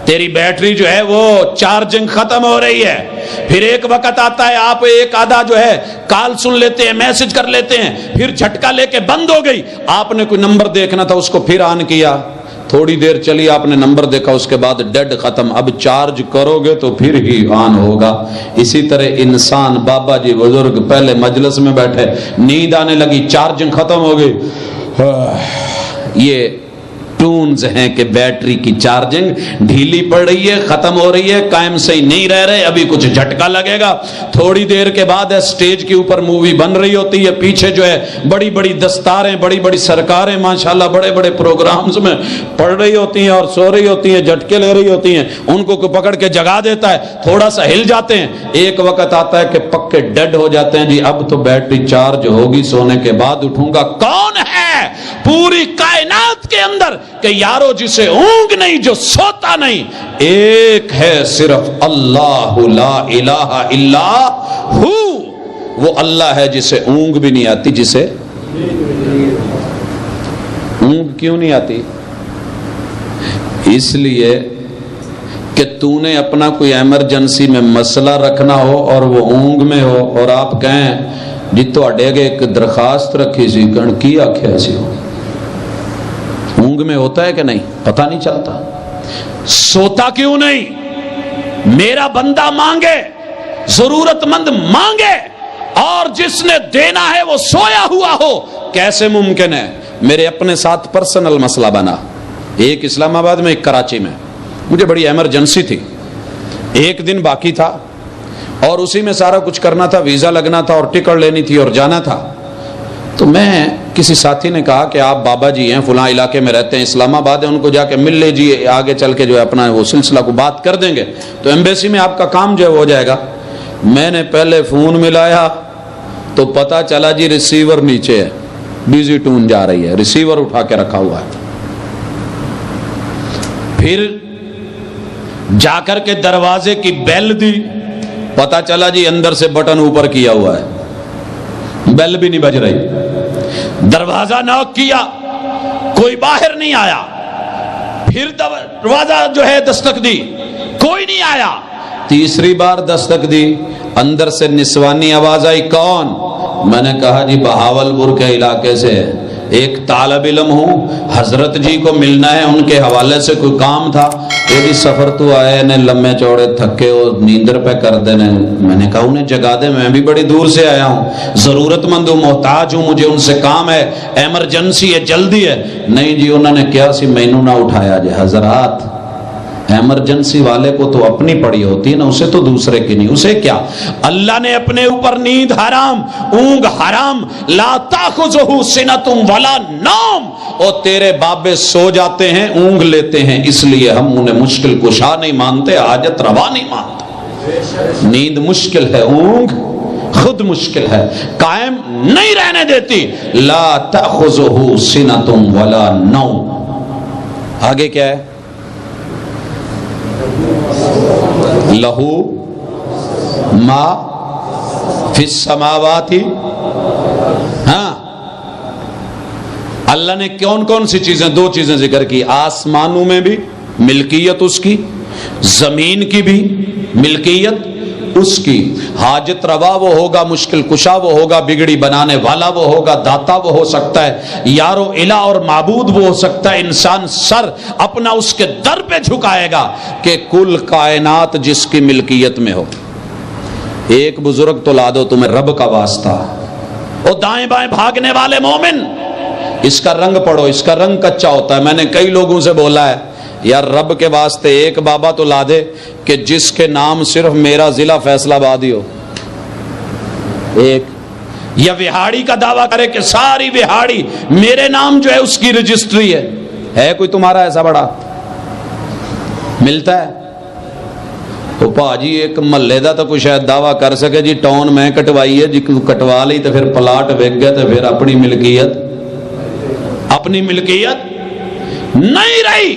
تیری بیٹری جو ہے وہ چارجنگ ختم ہو رہی ہے۔ پھر ایک وقت آتا ہے آپ ایک آدھا جو ہے کال سن لیتے ہیں، میسج کر لیتے ہیں، پھر جھٹکا لے کے بند ہو گئی، آپ نے کوئی نمبر دیکھنا تھا اس کو پھر آن کیا، تھوڑی دیر چلی، آپ نے نمبر دیکھا، اس کے بعد ڈیڈ ختم، اب چارج کرو گے تو پھر ہی آن ہوگا۔ اسی طرح انسان، بابا جی بزرگ پہلے مجلس میں بیٹھے، نیند آنے لگی، چارجنگ ختم ہو گئی، یہ ٹونز ہیں کہ بیٹری کی چارجنگ ڈھیلی پڑ رہی ہے، ختم ہو رہی ہے، قائم صحیح نہیں رہ رہے، ابھی کچھ جھٹکا لگے گا، تھوڑی دیر کے بعد سٹیج کے اوپر مووی بن رہی ہوتی ہے، پیچھے جو ہے بڑی بڑی دستاریں، بڑی بڑی سرکاریں ماشاءاللہ بڑے بڑے پروگرامز میں پڑھ رہی ہوتی ہیں اور سو رہی ہوتی ہیں، جھٹکے لے رہی ہوتی ہیں، ان کو کوئی پکڑ کے جگا دیتا ہے، تھوڑا سا ہل جاتے ہیں، ایک وقت آتا ہے کہ پکے ڈیڈ ہو جاتے ہیں، جی اب تو بیٹری چارج ہوگی، سونے کے بعد اٹھوں گا۔ کون ہے پوری کائنات کے اندر کہ یارو جسے اونگ نہیں، جو سوتا نہیں؟ ایک ہے صرف اللہ، لا الہ الا ہو، وہ اللہ ہے جسے اونگ بھی نہیں آتی۔ جسے اونگ کیوں نہیں آتی؟ اس لیے کہ تو نے اپنا کوئی ایمرجنسی میں مسئلہ رکھنا ہو اور وہ اونگ میں ہو، اور آپ کہیں جی تو اڈے گے ایک درخواست رکھی سی، کن کی آکھیا سی ہو، اونگ میں ہوتا ہے کہ نہیں پتہ نہیں چلتا۔ سوتا کیوں نہیں؟ میرا بندہ مانگے ضرورت مند مانگے اور جس نے دینا ہے وہ سویا ہوا ہو. کیسے ممکن ہے؟ میرے اپنے ساتھ پرسنل مسئلہ بنا، ایک اسلام آباد میں ایک کراچی میں. مجھے بڑی ایمرجنسی تھی، ایک دن باقی تھا اور اسی میں سارا کچھ کرنا تھا، ویزا لگنا تھا اور ٹکٹ لینی تھی اور جانا تھا. تو میں کسی ساتھی نے کہا کہ آپ بابا جی ہیں فلاں علاقے میں رہتے ہیں، اسلام آباد ہے، ان کو جا کے مل لیجیے، آگے چل کے جو ہے اپنا وہ سلسلہ کو بات کر دیں گے تو ایمبیسی میں آپ کا کام جو ہے ہو جائے گا. میں نے پہلے فون ملایا تو پتا چلا جی ریسیور نیچے ہے، بیزی ٹون جا رہی ہے، ریسیور اٹھا کے رکھا ہوا ہے. پھر جا کر کے دروازے کی بیل دی، پتا چلا جی اندر سے بٹن اوپر کیا ہوا ہے، بیل بھی نہیں بج رہی. دروازہ نوک کیا، کوئی باہر نہیں آیا. پھر دروازہ جو ہے دستک دی، کوئی نہیں آیا. تیسری بار دستک دی، اندر سے نسوانی آواز آئی، کون؟ میں نے کہا جی بہاولپور کے علاقے سے ایک طالب علم ہوں، حضرت جی کو ملنا ہے، ان کے حوالے سے کوئی کام تھا. یہ بھی سفر تو آئے نے لمبے چوڑے تھکے ہو، نیندر پہ کر دینے. میں نے کہا انہیں جگا دے، میں بھی بڑی دور سے آیا ہوں، ضرورت مند ہوں، محتاج ہوں، مجھے ان سے کام ہے، ایمرجنسی ہے، جلدی ہے. نہیں جی انہوں نے کیا سی مینو نہ اٹھایا جی. حضرات ایمرجنسی والے کو تو اپنی پڑی ہوتی ہے نا، اسے تو دوسرے کی نہیں. اسے کیا؟ اللہ نے اپنے اوپر نیند حرام، اونگ حرام، لا تاخذہ سنۃ ولا نوم. اور تیرے بابے سو جاتے ہیں، اونگ لیتے ہیں، اس لیے ہم انہیں مشکل کشا نہیں مانتے، حاجت روا نہیں مانتے. نیند مشکل ہے، اونگ خود مشکل ہے، قائم نہیں رہنے دیتی. لا تاخذہ سنۃ ولا نوم. آگے کیا ہے؟ لہو ما فی السماوات. ہاں اللہ نے کون کون سی چیزیں؟ دو چیزیں ذکر کی، آسمانوں میں بھی ملکیت اس کی، زمین کی بھی ملکیت اس کی. حاجت روا وہ ہوگا، مشکل کشا وہ ہوگا، بگڑی بنانے والا وہ ہوگا، داتا وہ ہو سکتا ہے، یارو الہ اور معبود وہ ہو سکتا ہے. انسان سر اپنا اس کے در پہ جھکائے گا کہ کل کائنات جس کی ملکیت میں ہو. ایک بزرگ تو لا دو تمہیں رب کا واسطہ. اور دائیں بائیں بھاگنے والے مومن، اس کا رنگ پڑھو، اس کا رنگ کچا ہوتا ہے. میں نے کئی لوگوں سے بولا ہے یار رب کے واسطے ایک بابا تو لا دے کہ جس کے نام صرف میرا ضلع فیصل آباد ہی ہو. ایک یا وہاڑی کا دعویٰ کرے کہ ساری وہاڑی میرے نام جو ہے اس کی رجسٹری ہے کوئی تمہارا ایسا بڑا؟ ملتا ہے؟ تو پاجی ایک محلے دا تو کوئی شاید دعویٰ کر سکے جی ٹون میں کٹوائی ہے، جی کٹوا لی تو پھر پلاٹ وک گئے تو پھر اپنی ملکیت نہیں رہی.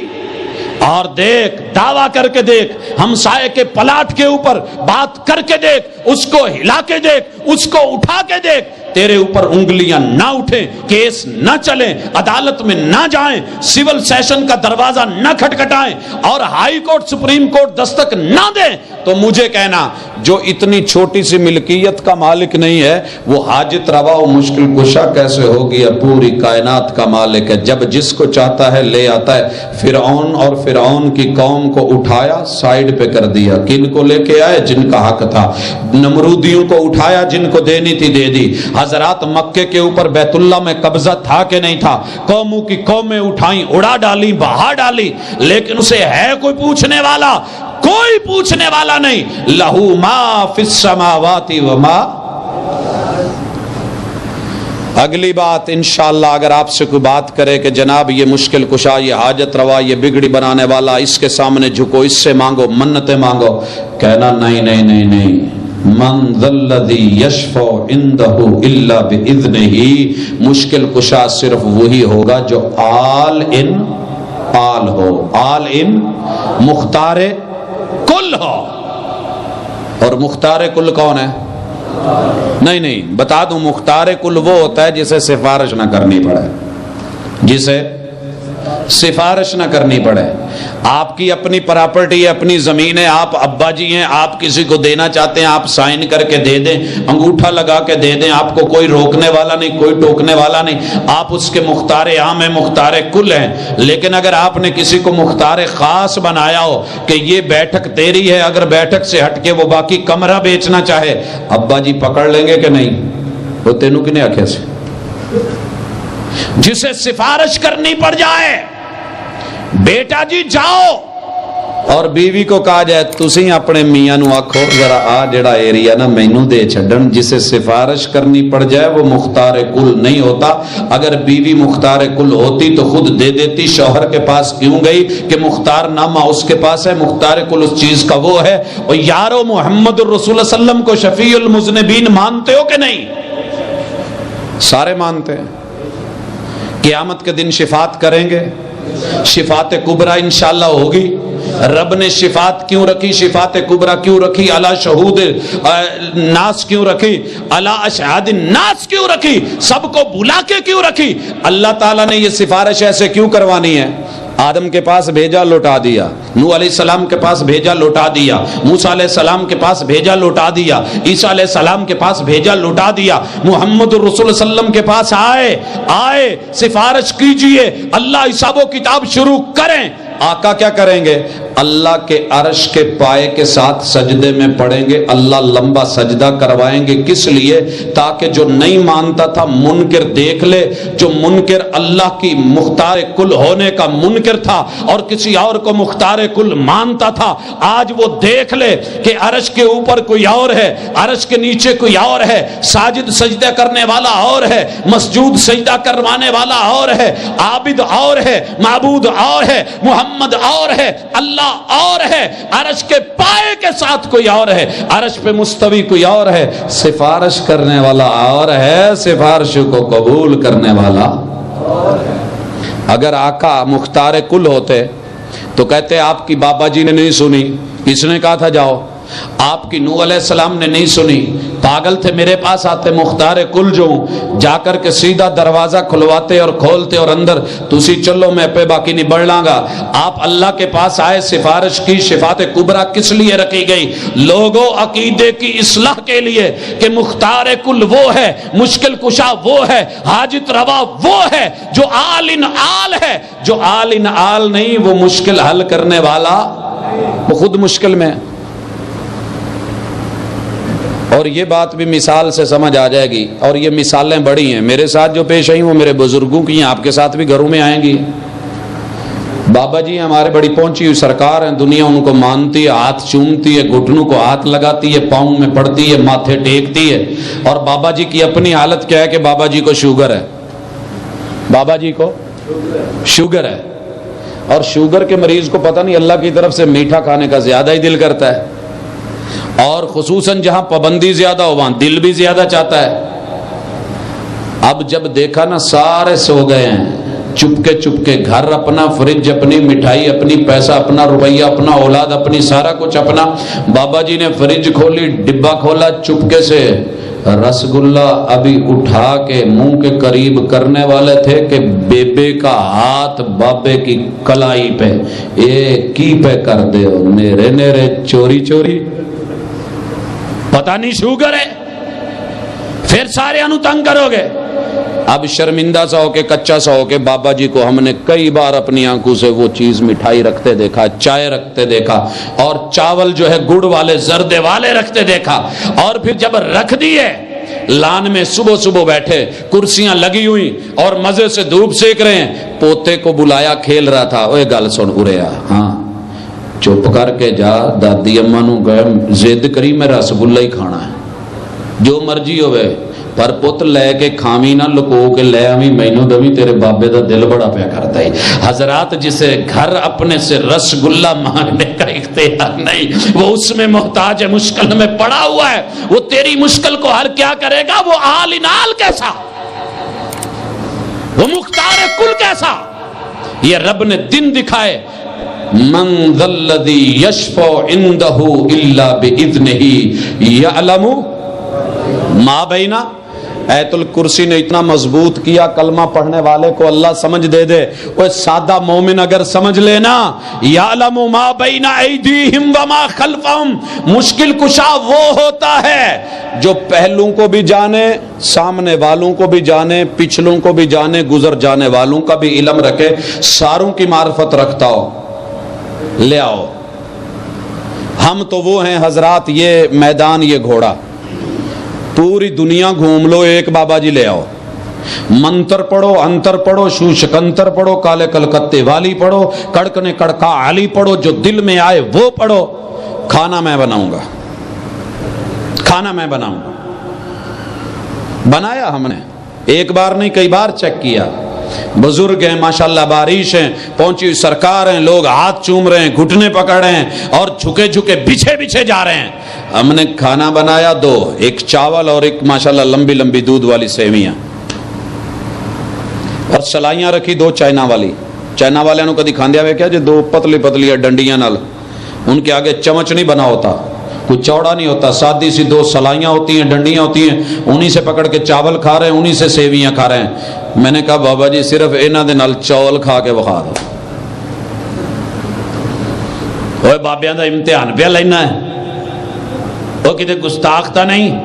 اور دیکھ دعویٰ کر کے دیکھ، ہمسائے کے پلاٹ کے اوپر بات کر کے دیکھ، اس کو ہلا کے دیکھ، اس کو اٹھا کے دیکھ، تیرے اوپر انگلیاں نہ اٹھیں، کیس نہ چلیں، عدالت میں نہ جائیں، سول سیشن کا دروازہ نہ کھٹکھٹائیں اور ہائی کورٹ سپریم کورٹ دستک نہ دیں، تو مجھے کہنا جو اتنی چھوٹی سی ملکیت کا مالک نہیں ہے وہ حاجت روا و مشکل کشا کیسے ہوگی؟ پوری کائنات کا مالک ہے، جب جس کو چاہتا ہے لے آتا ہے. فرعون اور فرعون کی قوم کو اٹھایا سائیڈ پہ کر دیا. کن کو لے کے آئے؟ جن کا حق تھا. نمرودیوں کو اٹھایا، جن کو دینی تھی دے دی. حضرات مکے کے اوپر بیت اللہ میں قبضہ تھا کہ نہیں تھا؟ قوموں کی قومیں اٹھائیں، اڑا ڈالی، بہا ڈالی، لیکن اسے ہے کوئی پوچھنے والا؟ کوئی پوچھنے والا نہیں. لہو ما فی السماوات وما. اگلی بات انشاءاللہ اگر آپ سے کوئی بات کرے کہ جناب یہ مشکل کشا، یہ حاجت روا، یہ بگڑی بنانے والا، اس کے سامنے جھکو، اس سے مانگو، منتیں مانگو، کہنا نہیں نہیں نہیں نہیں. من ذا الذی یشفع عندہ الا باذنہ. مشکل کشا صرف وہی ہوگا جو آل ان آل ہو، آل ان مختار کل ہو. اور مختار کل کون ہے؟ نہیں بتا دوں، مختار کل وہ ہوتا ہے جسے سفارش نہ کرنی پڑے، جسے سفارش نہ کرنی پڑے. آپ کی اپنی پراپرٹی ہے، اپنی زمین ہے، آپ ابا جی ہیں، آپ کسی کو دینا چاہتے ہیں آپ سائن کر کے دے دیں، انگوٹھا لگا کے دے دیں، آپ کو کوئی روکنے والا نہیں، کوئی ٹوکنے والا نہیں، آپ اس کے مختار عام ہیں، مختار کل ہیں۔ لیکن اگر آپ نے کسی کو مختار خاص بنایا ہو کہ یہ بیٹھک تیری ہے، اگر بیٹھک سے ہٹ کے وہ باقی کمرہ بیچنا چاہے، ابا جی پکڑ لیں گے کہ نہیں؟ وہ تینوں کنے آنکھیں سے جسے سفارش کرنی پڑ جائے، بیٹا جی جاؤ، اور بیوی کو کہا جائے تسی اپنے میاں نو آکھو ذرا آ جڑا ایریا نا مینوں دے چھڈن، جسے سفارش کرنی پڑ جائے وہ مختار کل نہیں ہوتا۔ اگر بیوی مختار کل ہوتی تو خود دے دیتی، شوہر کے پاس کیوں گئی کہ مختار نامہ اس کے پاس ہے، مختار کل اس چیز کا وہ ہے۔ اور یارو محمد الرسول صلی اللہ علیہ وسلم کو شفیع المذنبین مانتے ہو کہ نہیں؟ سارے مانتے ہیں۔ قیامت کے دن شفاعت کریں گے، شفاعت کبریٰ انشاءاللہ ہوگی۔ رب نے شفاعت کیوں رکھی، شفاعت کبریٰ کیوں رکھی، علی شہود ناس کیوں رکھی، علی اشہاد الناس کیوں رکھی، سب کو بلا کے کیوں رکھی؟ اللہ تعالیٰ نے یہ سفارش ایسے کیوں کروانی ہے؟ آدم کے پاس بھیجا لوٹا دیا، نوح علیہ السلام کے پاس بھیجا لوٹا دیا، موسیٰ علیہ السلام کے پاس بھیجا لوٹا دیا، عیسیٰ علیہ السلام کے پاس بھیجا لوٹا دیا، محمد الرسول صلی اللہ علیہ وسلم کے پاس آئے سفارش کیجئے، اللہ حساب و کتاب شروع کریں۔ آقا کیا کریں گے؟ اللہ کے عرش کے پائے کے ساتھ سجدے میں پڑیں گے، اللہ لمبا سجدہ کروائیں گے، کس لیے؟ تاکہ جو نہیں مانتا تھا منکر دیکھ لے، جو منکر اللہ کی مختار کل ہونے کا منکر تھا اور کسی اور کو مختار کل مانتا تھا، آج وہ دیکھ لے کہ عرش کے اوپر کوئی اور ہے، عرش کے نیچے کوئی اور ہے، ساجد سجدہ کرنے والا اور ہے، مسجود سجدہ کروانے والا اور ہے، عابد اور ہے، معبود اور ہے، محمد اور ہے، اللہ اور ہے، عرش کے پائے کے ساتھ کوئی اور ہے، عرش پہ مستوی کوئی اور ہے، سفارش کرنے والا اور ہے، سفارش کو قبول کرنے والا۔ اگر آقا مختار کل ہوتے تو کہتے آپ کی بابا جی نے نہیں سنی، کس نے کہا تھا جاؤ؟ آپ کی نوح علیہ السلام نے نہیں سنی، پاگل تھے، میرے پاس آتے مختار کل جو جا کر کے سیدھا دروازہ کھلواتے اور کھولتے اور اندر تسی چلو میں پہ باقی نہیں بڑھ لاں گا۔ آپ اللہ کے پاس آئے، سفارش کی، شفاعت کبریٰ کس لیے رکھی گئی؟ لوگوں عقیدے کی اصلاح کے لیے کہ مختار کل وہ ہے، مشکل کشا وہ ہے، حاجت روا وہ ہے، جو آل ان آل ہے، جو آل ان آل نہیں، وہ مشکل حل کرنے والا، وہ خود مشکل میں۔ اور یہ بات بھی مثال سے سمجھ آ جائے گی، اور یہ مثالیں بڑی ہیں، میرے ساتھ جو پیش آئی وہ میرے بزرگوں کی ہیں، آپ کے ساتھ بھی گھروں میں آئیں گی۔ بابا جی ہمارے بڑی پہنچی ہوئی سرکار ہیں، دنیا ان کو مانتی ہے، ہاتھ چومتی ہے، گھٹنوں کو ہاتھ لگاتی ہے، پاؤں میں پڑتی ہے، ماتھے ٹیکتی ہے۔ اور بابا جی کی اپنی حالت کیا ہے کہ بابا جی کو شوگر ہے، بابا جی کو شوگر ہے، اور شوگر کے مریض کو پتہ نہیں اللہ کی طرف سے میٹھا کھانے کا زیادہ ہی دل کرتا ہے، اور خصوصاً جہاں پابندی زیادہ ہو وہاں دل بھی زیادہ چاہتا ہے۔ اب جب دیکھا نا سارے سو گئے ہیں، چپکے گھر اپنا، فریج اپنی، مٹھائی اپنی، پیسہ اپنا، روپیہ اپنا، اولاد اپنی، سارا کچھ اپنا، بابا جی نے فریج کھولی، ڈبہ کھولا، چپکے سے رسگلہ ابھی اٹھا کے منہ کے قریب کرنے والے تھے کہ بیبے کا ہاتھ بابے کی کلائی پہ، ایک کی پہ کر دے ہو نیرے نیرے چوری چوری، پتہ نہیں شوگر ہے، پھر سارے انو تنگ کرو گے۔ اب شرمندہ سا ہو کے، کچا سا ہو کے، بابا جی کو ہم نے کئی بار اپنی آنکھوں سے وہ چیز مٹھائی رکھتے دیکھا، چائے رکھتے دیکھا، اور چاول جو ہے گڑ والے زردے والے رکھتے دیکھا، اور پھر جب رکھ دیے لان میں، صبح صبح بیٹھے، کرسیاں لگی ہوئی اور مزے سے دھوپ سیک رہے ہیں، پوتے کو بلایا، کھیل رہا تھا، اوے گل سن اریا، ہاں چپ کر کے جا، دادی اماں نو گئے زد کری میں رسگلہ ہی کھانا ہے، جو مرضی ہوئے، پر پت لے کے کھاوی نہ، لکو کے لے آوی مینوں دوی، تیرے بابے دا دل بڑا پیا کرتا ہے۔ حضرات جسے گھر اپنے سے رسگلہ مانگنے کا اختیار نہیں، وہ اس میں محتاج ہے، مشکل میں پڑا ہوا ہے، وہ تیری مشکل کو حل کیا کرے گا؟ وہ آل انال کیسا، وہ مختار کل کیسا؟ یہ رب نے دن دکھائے، من ذا الذی یشفع عندہ الا باذنہ یعلم ما بین ایت الکرسی نے اتنا مضبوط کیا، کلمہ پڑھنے والے کو اللہ سمجھ دے دے۔ وہ سادہ مومن اگر سمجھ لینا یعلم ما بین ایدیہم وما خلفہم، مشکل کشا وہ ہوتا ہے جو پہلوں کو بھی جانے، سامنے والوں کو بھی جانے، پچھلوں کو بھی جانے، گزر جانے والوں کا بھی علم رکھے، ساروں کی معرفت رکھتا ہو۔ لے آؤ، ہم تو وہ ہیں حضرات، یہ میدان یہ گھوڑا، پوری دنیا گھوم لو، ایک بابا جی لے آؤ، منتر پڑھو، انتر پڑھو، شوشکنتر پڑھو، کالے کلکتے والی پڑھو، کڑکنے کڑکا علی پڑھو، جو دل میں آئے وہ پڑھو، کھانا میں بناؤں گا، کھانا میں بناؤں گا۔ بنایا ہم نے، ایک بار نہیں کئی بار چیک کیا، بزرگ ہیں ماشاءاللہ، بارش ہیں، پہنچی ہوئی سرکار ہیں، لوگ ہاتھ چوم رہے ہیں، گھٹنے پکڑ رہے ہیں اور جھکے جھکے بچھے بچھے جا رہے ہیں۔ ہم نے کھانا بنایا دو، ایک چاول اور ایک ماشاءاللہ لمبی لمبی دودھ والی سیویاں، اور سلائیاں رکھی دو چائنا والی۔ چائنا والے نو کدی کھاندیا وے کیا جی؟ دو پتلی پتلی ڈنڈیاں نال، ان کے آگے چمچ نہیں بنا ہوتا، کوئی چوڑا نہیں ہوتا، سادی سی دو سلائیاں ہوتی ہیں، ڈنڈیاں ہوتی ہیں، انہی سے پکڑ کے چاول کھا رہے ہیں، انہی سے سیویاں کھا رہے ہیں۔ میں نے کہا بابا جی صرف انہاں دے نال چاول کھا کے بخا دو۔ اوے بابیاں دا امتحان پہ لینا ہے، وہ کتے گستاخ تا نہیں،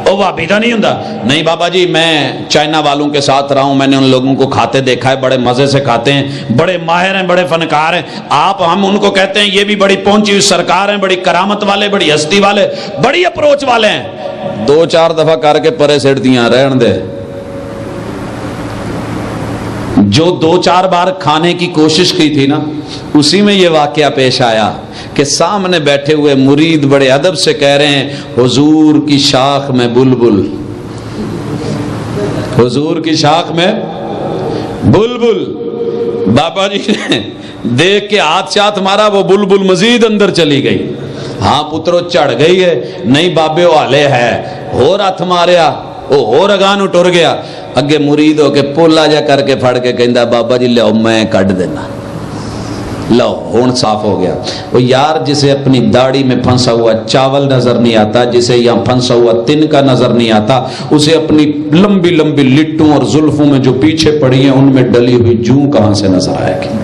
وہ بابی دا نہیں ہوندا۔ نہیں بابا جی میں چائنا والوں کے ساتھ رہا ہوں، میں نے ان لوگوں کو کھاتے دیکھا ہے، بڑے مزے سے کھاتے ہیں، بڑے ماہر ہیں، بڑے فنکار ہیں۔ آپ ہم ان کو کہتے ہیں یہ بھی بڑی پہنچی ہوئی سرکار ہیں، بڑی کرامت والے، بڑی ہستی والے، بڑی اپروچ والے ہیں۔ دو چار دفعہ کر کے پرے سیٹ دیاں، رہن دے۔ جو دو چار بار کھانے کی کوشش کی تھی نا، اسی میں یہ واقعہ پیش آیا کہ سامنے بیٹھے ہوئے مرید بڑے ادب سے کہہ رہے ہیں حضور کی شاخ میں بلبل، حضور کی شاخ میں بلبل۔ بابا جی نے دیکھ کے ہاتھ شاتھ مارا، وہ بلبل مزید اندر چلی گئی۔ ہاں پترو چڑھ گئی ہے، نہیں بابے والے ہے، ہو ہاتھ ماریا، وہ ہو رگان ٹر گیا۔ اگے مرید ہو کے پولا جا کر کے پھڑ کے کہندا بابا جی لو میں کٹ دینا، لو ہون صاف ہو گیا۔ وہ یار جسے اپنی داڑھی میں پھنسا ہوا چاول نظر نہیں آتا، جسے یہاں پھنسا ہوا تن کا نظر نہیں آتا، اسے اپنی لمبی لمبی لٹوں اور زلفوں میں جو پیچھے پڑی ہیں ان میں ڈلی ہوئی جوں کہاں سے نظر آئے گی؟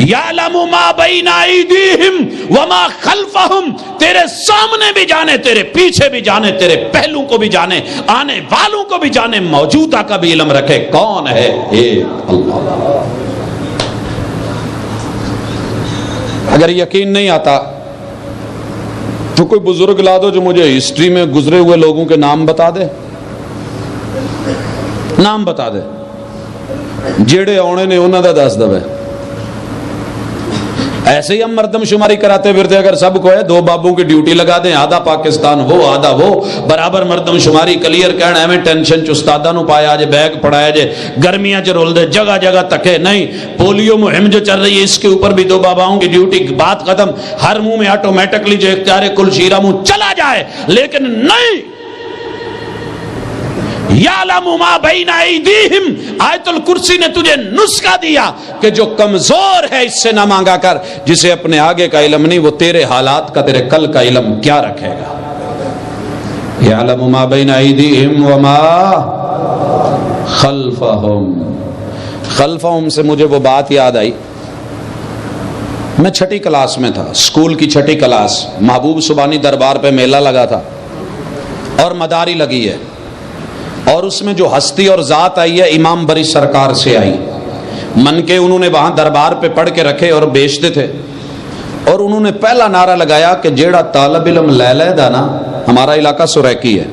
یعلم ما بین ایدیہم وما خلفہم، تیرے سامنے بھی جانے، تیرے پیچھے بھی جانے، تیرے پہلوں کو بھی جانے، آنے والوں کو بھی جانے، موجودہ کا بھی علم رکھے۔ کون ہے؟ ایک اللہ۔ اگر یقین نہیں آتا تو کوئی بزرگ لا دو جو مجھے ہسٹری میں گزرے ہوئے لوگوں کے نام بتا دے، نام بتا دے، جیڑے آنے نے انہوں دا دس دو۔ ایسے ہی ہم مردم شماری کراتے پھرتے، اگر سب کو ہے دو بابوں کی ڈیوٹی لگا دیں، آدھا پاکستان وہ آدھا وہ، برابر مردم شماری کلیئر کہنا ہے، ٹینشن چ استاداں نو پایا جے، بیگ پڑھایا جے، گرمیاں چ رول دے، جگہ جگہ تکے نہیں۔ پولیو مہم جو چل رہی ہے اس کے اوپر بھی دو باباؤں کی ڈیوٹی، بات ختم، ہر منہ میں آٹومیٹکلی جو اختیار کل شیرہ منہ چلا جائے، لیکن نہیں۔ یعلم ما بین ایدیہم، آیت الکرسی نے تجھے نسخہ دیا کہ جو کمزور ہے اس سے نہ مانگا کر، جسے اپنے آگے کا علم نہیں وہ تیرے حالات کا، تیرے کل کا علم کیا رکھے گا؟ یعلم ما بین ایدیہم وما خلفہم۔ خلفہم سے مجھے وہ بات یاد آئی، میں چھٹی کلاس میں تھا، اسکول کی چھٹی کلاس، محبوب سبحانی دربار پہ میلہ لگا تھا اور مداری لگی ہے، اور اس میں جو ہستی اور ذات آئی ہے امام بری سرکار سے آئی، من کے انہوں نے وہاں دربار پہ پڑھ کے رکھے اور بیچتے تھے، اور انہوں نے پہلا نعرہ لگایا کہ جیڑا طالب علم لے لے دا نا، ہمارا علاقہ سریکی ہے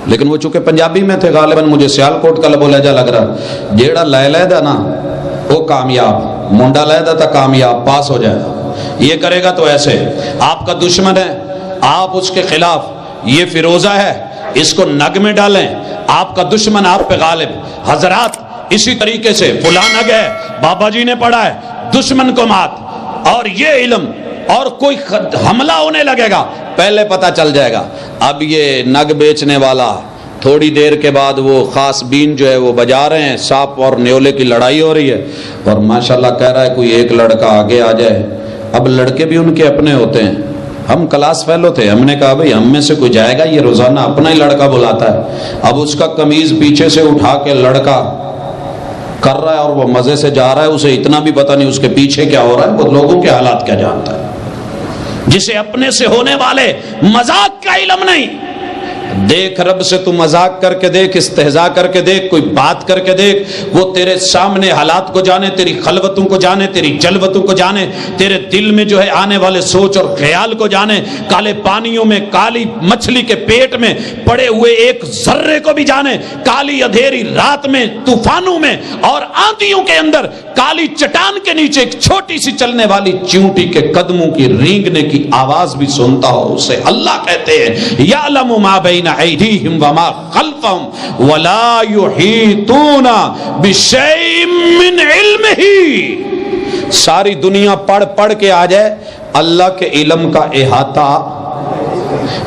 لیکن وہ چونکہ پنجابی میں تھے غالباً، مجھے سیالکوٹ کا لب و لہجہ لگ رہا، جیڑا لے لے دا نا وہ کامیاب، منڈا لے دا تا کامیاب، پاس ہو جائے گا، یہ کرے گا تو ایسے۔ آپ کا دشمن ہے، آپ اس کے خلاف، یہ فیروزہ ہے، اس کو نگ میں ڈالیں، آپ کا دشمن آپ پہ غالب۔ حضرات اسی طریقے سے فلاں نگ ہے، بابا جی نے پڑھا ہے، دشمن کو مات، اور یہ علم، اور کوئی حملہ ہونے لگے گا پہلے پتہ چل جائے گا۔ اب یہ نگ بیچنے والا تھوڑی دیر کے بعد وہ خاص بین جو ہے وہ بجا رہے ہیں، سانپ اور نیولے کی لڑائی ہو رہی ہے، اور ماشاءاللہ کہہ رہا ہے کوئی ایک لڑکا آگے آ جائے۔ اب لڑکے بھی ان کے اپنے ہوتے ہیں، ہم کلاس فیلو تھے، ہم نے کہا بھئی ہم میں سے کوئی جائے گا؟ یہ روزانہ اپنا ہی لڑکا بلاتا ہے، اب اس کا قمیض پیچھے سے اٹھا کے لڑکا کر رہا ہے اور وہ مزے سے جا رہا ہے، اسے اتنا بھی پتہ نہیں اس کے پیچھے کیا ہو رہا ہے، وہ لوگوں کے حالات کیا جانتا ہے، جسے اپنے سے ہونے والے مذاق کا علم نہیں۔ دیکھ رب سے تو مذاق کر کے دیکھ، استہزاء کر کے دیکھ، کوئی بات کر کے دیکھ، وہ تیرے سامنے حالات کو جانے، تیری خلوتوں کو جانے، تیری جلوتوں کو جانے، تیرے دل میں جو ہے آنے والے سوچ اور خیال کو جانے، کالے پانیوں میں، کالی مچھلی کے پیٹ میں پڑے ہوئے ایک ذرے کو بھی جانے، کالی اندھیری رات میں، طوفانوں میں اور آندھیوں کے اندر، کالی چٹان کے نیچے ایک چھوٹی سی چلنے والی چیونٹی کے قدموں کی رینگنے کی آواز بھی سنتا ہو، اسے اللہ کہتے ہیں یعلم ما بین ایدیہم وما خلفہم ولا یحیطون بشیء من علمہ۔ ساری دنیا پڑھ پڑھ کے آ جائے، اللہ کے علم کا احاطہ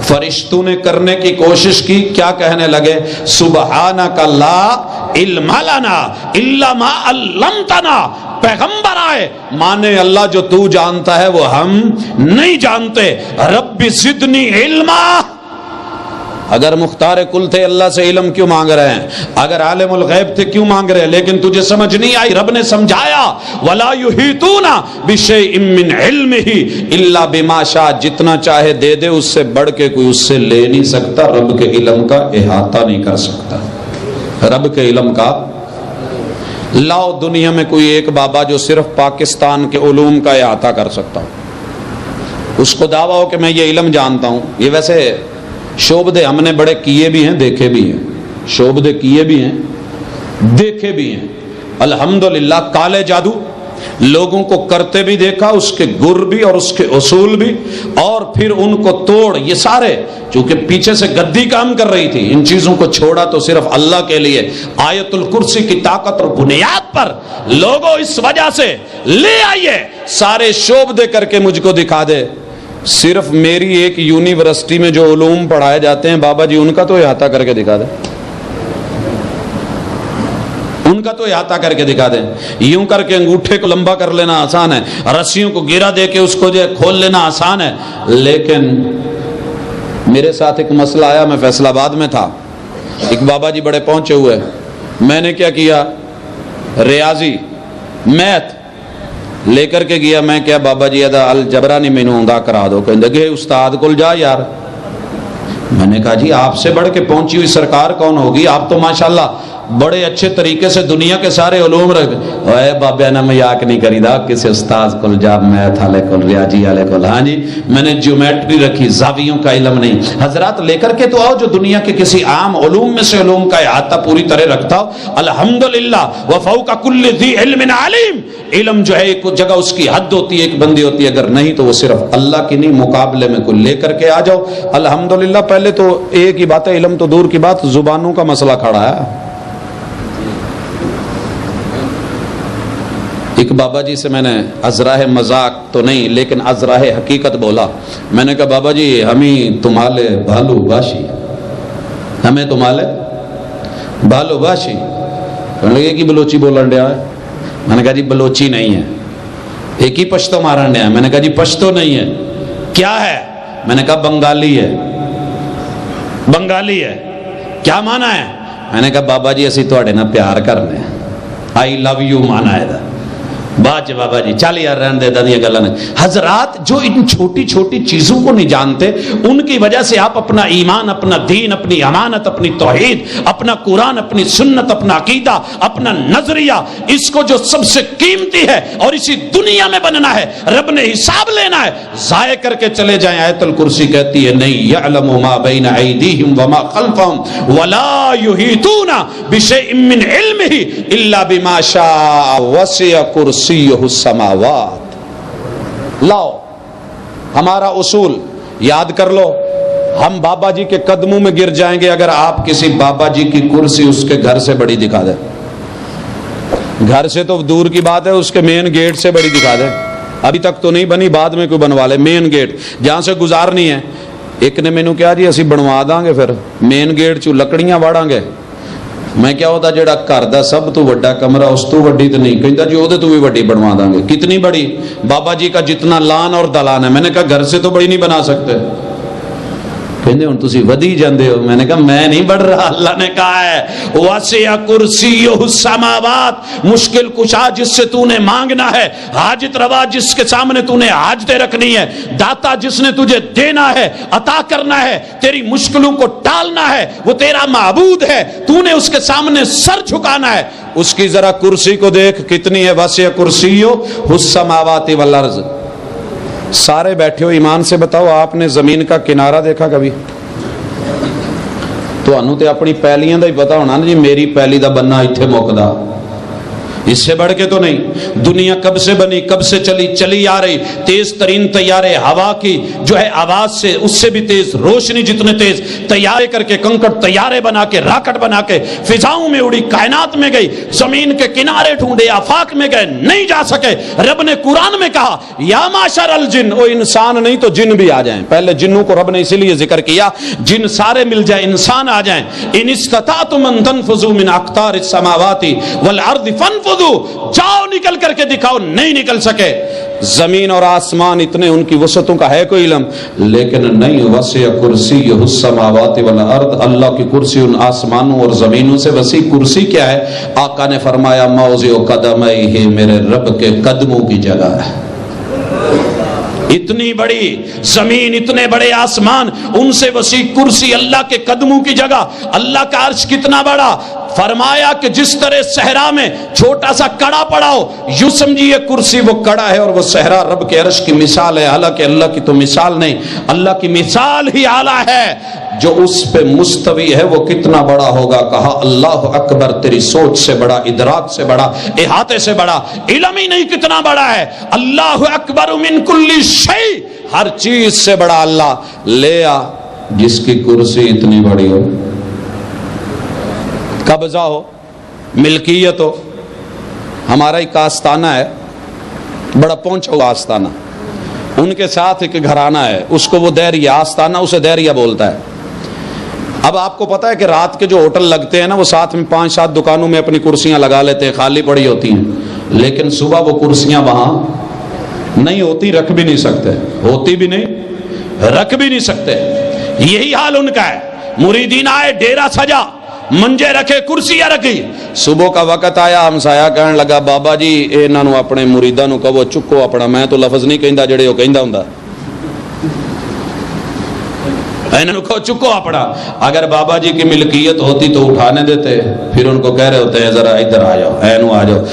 فرشتوں نے کرنے کی کوشش کی، کیا کہنے لگے؟ سبحانک لا علم لنا الا ما علمتنا۔ پیغمبر آئے مانے اللہ جو تو جانتا ہے وہ ہم نہیں جانتے، رب زدنی علما۔ اگر مختار کل تھے اللہ سے علم کیوں مانگ رہے ہیں؟ اگر عالم الغیب تھے کیوں مانگ رہے ہیں؟ لیکن تجھے سمجھ نہیں آئی، رب نے سمجھایا وَلَا يُحِيطُونَ بِشَيْءٍ مِّنْ عِلْمِهِ إِلَّا بِمَا شَاءَ، جتنا چاہے دے دے، اس سے بڑھ کے کوئی اس سے لے نہیں سکتا، رب کے علم کا احاطہ نہیں کر سکتا، رب کے علم کا۔ لاؤ دنیا میں کوئی ایک بابا جو صرف پاکستان کے علوم کا احاطہ کر سکتا ہو، اس کو دعویٰ ہو کہ میں یہ علم جانتا ہوں۔ یہ ویسے شعبدے ہم نے بڑے کیے بھی ہیں، دیکھے بھی ہیں، شعبدے کیے بھی ہیں، دیکھے بھی ہیں، الحمدللہ۔ کالے جادو لوگوں کو کرتے بھی دیکھا، اس کے گر بھی اور اس کے اصول بھی، اور پھر ان کو توڑ، یہ سارے چونکہ پیچھے سے گدی کام کر رہی تھی، ان چیزوں کو چھوڑا تو صرف اللہ کے لیے، آیت الکرسی کی طاقت اور بنیاد پر۔ لوگوں اس وجہ سے لے آئیے، سارے شعبدے کر کے مجھ کو دکھا دے، صرف میری ایک یونیورسٹی میں جو علوم پڑھائے جاتے ہیں بابا جی ان کا تو احاطہ کر کے دکھا دیں، ان کا تو احاطہ کر کے دکھا دیں۔ یوں کر کے انگوٹھے کو لمبا کر لینا آسان ہے، رسیوں کو گیرا دے کے اس کو جو کھول لینا آسان ہے، لیکن میرے ساتھ ایک مسئلہ آیا، میں فیصل آباد میں تھا، ایک بابا جی بڑے پہنچے ہوئے، میں نے کیا کیا، ریاضی میتھ لے کر کے گیا، میں کیا بابا جی ادا الجبرا نہیں مینوں آندا کرا دو، کہندے کہ استاد کول جا یار۔ میں نے کہا جی آپ سے بڑھ کے پہنچی ہوئی سرکار کون ہوگی، آپ تو ماشاءاللہ بڑے اچھے طریقے سے دنیا کے سارے علوم رکھ، اے بابا نے مذاق نہیں کری دا، کسی استاد کول جا، میتھ والے کول، ریاضی والے کول، ہاں جی میں نے جیومیٹری رکھی، زاویوں کا علم نہیں۔ حضرات لے کر کے تو آؤ جو دنیا کے کسی عام علوم میں سے علوم کا احاطہ پوری طرح رکھتا ہو۔ الحمدللہ وفوق کل ذی علم علیم، علم جو ہے ایک جگہ اس کی حد ہوتی ہے، ایک بندی ہوتی ہے، اگر نہیں تو وہ صرف اللہ کی نہیں، مقابلے میں کوئی لے کر کے آ جاؤ۔ الحمدللہ پہلے تو ایک ہی بات ہے، علم تو دور کی بات، زبانوں کا مسئلہ کھڑا ہے۔ ایک بابا جی سے میں نے ازراہ مذاق تو نہیں لیکن ازراہ حقیقت بولا، میں نے کہا بابا جی ہمیں تمہالے بھالو باشی، ہمیں تمہالے بھالو باشی، کہنے لگے کہ بلوچی بولن ڈیا ہے، میں نے کہا جی بلوچی نہیں ہے، ایک ہی پشتو مارن ڈیا ہے، میں نے کہا جی پشتو نہیں ہے، کیا ہے؟ میں نے کہا بنگالی ہے، بنگالی ہے، کیا مانا ہے؟ میں نے کہا بابا جی اسی تواڈے نال پیار کرنے، آئی لو یو مانا ہے دا۔ بات بابا جی چل یار رہن دے دادیاں گلاں نے۔ حضرات جو ان چھوٹی چھوٹی چیزوں کو نہیں جانتے، ان کی وجہ سے آپ اپنا ایمان، اپنا دین، اپنی امانت، اپنی توحید، اپنا قرآن، اپنی سنت، اپنا عقیدہ، اپنا نظریہ، اس کو جو سب سے قیمتی ہے اور اسی دنیا میں بننا ہے، رب نے حساب لینا ہے، ضائع کر کے چلے جائیں۔ آیت الکرسی کہتی ہے نہیں یعلم ما بین ایدیہم وما خلفہم ولا یحیطون بشیء من علمہ الا بما شاء وسع کرسیہ السماوات۔ لاؤ ہمارا اصول یاد کر لو، ہم بابا جی کے قدموں میں گر جائیں گے اگر آپ کسی بابا جی کی کرسی اس کے گھر سے بڑی دکھا دیں، گھر سے تو دور کی بات ہے، اس کے مین گیٹ سے بڑی دکھا دیں، ابھی تک تو نہیں بنی، بعد میں کوئی بنوا لے، مین گیٹ جہاں سے گزارنی ہے۔ ایک نے مینوں کہا جی اسی بنوا داں گے، پھر مین گیٹ چوں لکڑیاں واڑاں گے، میں کیا ہوتا جڑا گھر دا سب تو بڑا کمرہ اس تو وڈی تو نہیں، کہندا جی وہ تو بھی وڈی بنوا دیں گے. کتنی بڑی؟ بابا جی کا جتنا لان اور دلان ہے. میں نے کہا گھر سے تو بڑی نہیں بنا سکتے. کہندے ہن تسی ودی جاندے ہو. میں نے کہا میں نہیں بڑھ رہا، اللہ نے کہا ہے وسع کرسیہ السماوات، مشکل کشا جس سے تو نے مانگنا ہے، حاجت روا جس کے سامنے تو نے حاجتیں رکھنی ہے، داتا جس نے تجھے دینا ہے، عطا کرنا ہے، تیری مشکلوں کو ٹالنا ہے، وہ تیرا معبود ہے، تو نے اس کے سامنے سر جھکانا ہے. اس کی ذرا کرسی کو دیکھ کتنی ہے. وسع کرسیہ السماوات والارض. سارے بیٹھے ہو، ایمان سے بتاؤ آپ نے زمین کا کنارہ دیکھا کبھی؟ تو انہوں تے اپنی پیلیاں دا ہی پتا ہونا نا جی میری پیلی دا بننا ایتھے موقدا، اس سے بڑھ کے تو نہیں. دنیا کب سے بنی، کب سے چلی آ رہی. تیز ترین طیارے ہوا کی جو ہے آواز سے اس سے بھی تیز، روشنی جتنے تیز، طیارے کر کے کنکڑ طیارے بنا کے راکٹ بنا کے فضاؤں میں اڑی، کائنات میں گئی، زمین کے کنارے ڈھونڈے، آفاق میں گئے، نہیں جا سکے. رب نے قرآن میں کہا یا معشر الجن، او انسان نہیں تو جن بھی آ جائیں. پہلے جنوں کو رب نے اسی لیے ذکر کیا، جن سارے مل جائیں، انسان آ جائیں. ان استطعتم ان تنفذوا من اقطار السماوات والارض فانفذوا، جاؤ نکل کر کے دکھاؤ. نہیں نکل سکے. زمین اور آسمان اتنے ان کی وسعتوں کا ہے کوئی علم، لیکن نہیں. وسع کرسیہ السماوات والارض، اللہ کی کرسی ان آسمانوں اور زمینوں سے وسیع. کرسی کیا ہے؟ آقا نے فرمایا موضع قدمیہ، میرے رب کے قدموں کی جگہ ہے. اتنی بڑی زمین، اتنے بڑے آسمان، ان سے وسیع کرسی اللہ کے قدموں کی جگہ. اللہ کا عرش کتنا بڑا؟ فرمایا کہ جس طرح صحرا میں چھوٹا سا کڑا پڑا ہو، یوں سمجھیے کرسی وہ کڑا ہے اور وہ صحرا رب کے عرش کی مثال ہے. حالانکہ اللہ کی تو مثال نہیں، اللہ کی مثال ہی اعلیٰ ہے. جو اس پہ مستوی ہے وہ کتنا بڑا ہوگا؟ کہا اللہ اکبر، تیری سوچ سے بڑا، ادراک سے بڑا، احاطے سے بڑا، علم ہی نہیں کتنا بڑا ہے. اللہ اکبر من کل شیء، ہر چیز سے بڑا اللہ. لے آ جس کی کرسی اتنی بڑی ہو، قبضہ ہو، ملکیت ہو. ہمارا ایک آستانہ ہے، بڑا پہنچا ہوا آستانہ، ان کے ساتھ ایک گھرانہ ہے، اس کو وہ دیریہ آستانہ، اسے دیریہ بولتا ہے. اب آپ کو پتا ہے کہ رات کے جو ہوٹل لگتے ہیں نا، وہ ساتھ میں 5-7 دکانوں میں اپنی کرسیاں لگا لیتے ہیں، خالی پڑی ہوتی ہیں، لیکن صبح وہ کرسیاں وہاں نہیں ہوتی، رکھ بھی نہیں سکتے، ہوتی بھی نہیں، رکھ بھی نہیں سکتے. یہی حال ان کا ہے. مریدین آئے، ڈیرا سجا، منجے رکھے، کرسیاں رکھی. صبح کا وقت آیا، ہمسایا کہنے لگا بابا جی انہاں نو اپنے مریداں نو کہو چکو اپنا. میں تو لفظ نہیں کہندا جڑے وہ کہندا ہوندا، انہاں نو کہو چکو اپنا. اگر بابا جی کی ملکیت ہوتی تو اٹھانے دیتے، پھر ان کو کہہ رہے ہوتے ہیں ذرا ادھر آ جاؤ، اینو آ جاؤ،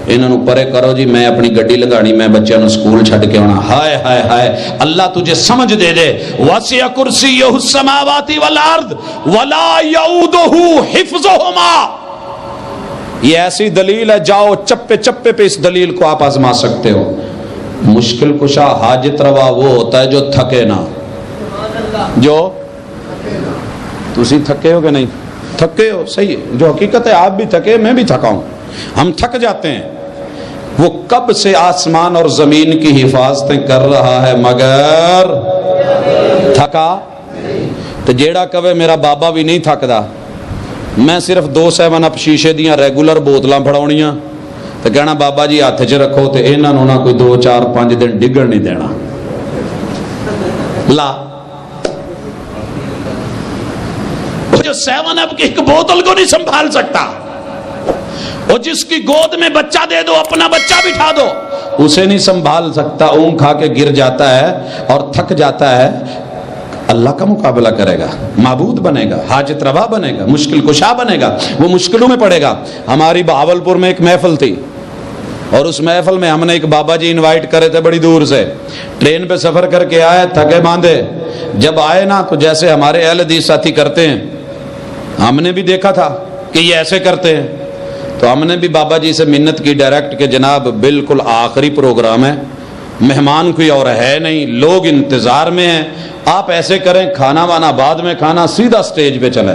انہاں نو پرے کرو جی، میں اپنی گڈی لنگانی، میں بچیاں نو سکول چھڈ کے آنا. ہائے ہائے ہائے، اللہ تجھے سمجھ دے دے. وسع کرسیہ السماوات والارض ولا یؤودہ حفظہما. یہ ایسی دلیل ہے، جاؤ چپے چپے پہ اس دلیل کو آپ آزما سکتے ہو. مشکل کشا، حاجت روا وہ ہوتا ہے جو تھکے نہ. جو تسی تھکے ہو کہ نہیں؟ تھکے ہو، صحیح ہے. جو حقیقت ہے آپ بھی تھکے، میں بھی تھکا ہوں، ہم تھک جاتے ہیں. وہ کب سے آسمان اور زمین کی حفاظتیں کر رہا ہے مگر تھکا. تو جیڑا کہے میرا بابا بھی نہیں تھکدا، میں صرف 2 7 اپ شیشے دیاں ریگولر بوتلاں پھڑاؤنیاں تو کہنا بابا جی ہاتھ 'چ رکھو، تے انہاں نوں نہ کوئی 2 4 5 دن ڈگن نہیں دینا. لا جو 7 اپ کی ایک بوتل کو نہیں سنبھال سکتا، اور جس کی گود میں بچہ دے دو، اپنا بچہ بٹھا دو، اسے نہیں سنبھال سکتا. اون کھا کے گر جاتا ہے اور تھک جاتا ہے. اللہ کا مقابلہ کرے گا، معبود بنے گا، حاجت روا بنے گا، مشکل کشا بنے گا، وہ مشکلوں میں پڑے گا. ہماری بہاولپور میں ایک محفل تھی، اور اس محفل میں ہم نے ایک بابا جی انوائٹ کرے تھے بڑی دور سے. ٹرین پہ سفر کر کے آئے، تھکے باندھے. جب آئے نا تو جیسے ہمارے اہل حدیث ساتھی کرتے ہیں، ہم نے بھی دیکھا تھا کہ یہ ایسے کرتے ہیں، تو ہم نے بھی بابا جی سے منت کی ڈائریکٹ کہ جناب بالکل آخری پروگرام ہے، مہمان کوئی اور ہے نہیں، لوگ انتظار میں ہیں، آپ ایسے کریں کھانا وانا بعد میں کھانا، سیدھا سٹیج پہ چلے.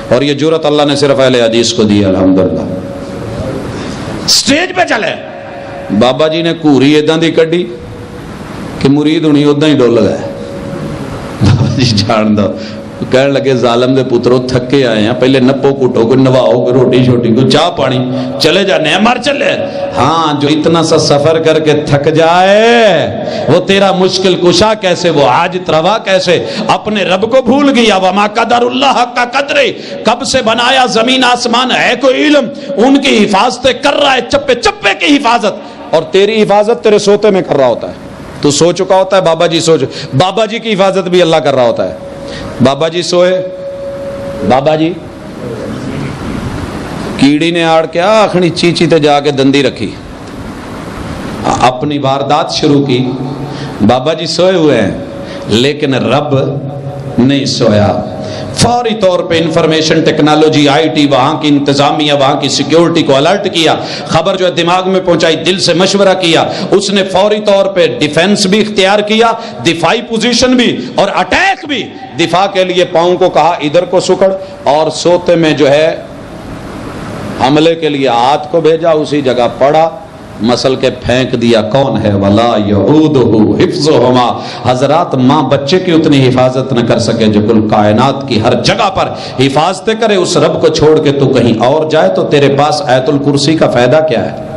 اور یہ جرت اللہ نے صرف اہل حدیث کو دی، الحمدللہ. سٹیج پہ چلے. بابا جی نے گھوری اداں دی کڈی کہ مرید ہونی اداں ہی ڈول گئے. بابا جی جان دو کہنے لگے ظالم دے پترو تھکے آئے ہیں، پہلے نپو کٹو کو نواؤ کو روٹی شوٹی کو چاہ پانی چلے جانے ہیں مر چلے۔ ہاں جو اتنا سا سفر کر کے تھک جائے وہ تیرا مشکل کشا کیسے، وہ حاجت روا کیسے، اپنے رب کو بھول گیا۔ وما قدر اللہ حق قدرے، کب سے بنایا زمین آسمان ہے کوئی علم، ان کی حفاظتیں کر رہا ہے، چپے چپے کی حفاظت، اور تیری حفاظت تیرے سوتے میں کر رہا ہوتا ہے۔ تو سو چکا ہوتا ہے بابا جی سوچ، بابا جی کی حفاظت بھی اللہ کر رہا ہوتا ہے۔ بابا جی سوئے، بابا جی کیڑی نے آڑ کے آخری چیچی تے جا کے دندی رکھی، اپنی واردات شروع کی۔ بابا جی سوئے ہوئے ہیں لیکن رب نہیں سویا۔ فوری طور پہ انفارمیشن ٹیکنالوجی آئی ٹی، وہاں کی انتظامیہ، وہاں کی سیکیورٹی کو الرٹ کیا، خبر جو ہے دماغ میں پہنچائی، دل سے مشورہ کیا، اس نے فوری طور پہ ڈیفنس بھی اختیار کیا، دفاعی پوزیشن بھی اور اٹیک بھی۔ دفاع کے لیے پاؤں کو کہا ادھر کو سکڑ، اور سوتے میں جو ہے حملے کے لیے ہاتھ کو بھیجا، اسی جگہ پڑا، مسل کے پھینک دیا۔ کون ہے؟ ولا یعودہ حفظہما۔ حضرات ماں بچے کی اتنی حفاظت نہ کر سکے جو کل کائنات کی ہر جگہ پر حفاظتیں کرے، اس رب کو چھوڑ کے تو کہیں اور جائے تو تیرے پاس آیت الکرسی کا فائدہ کیا ہے؟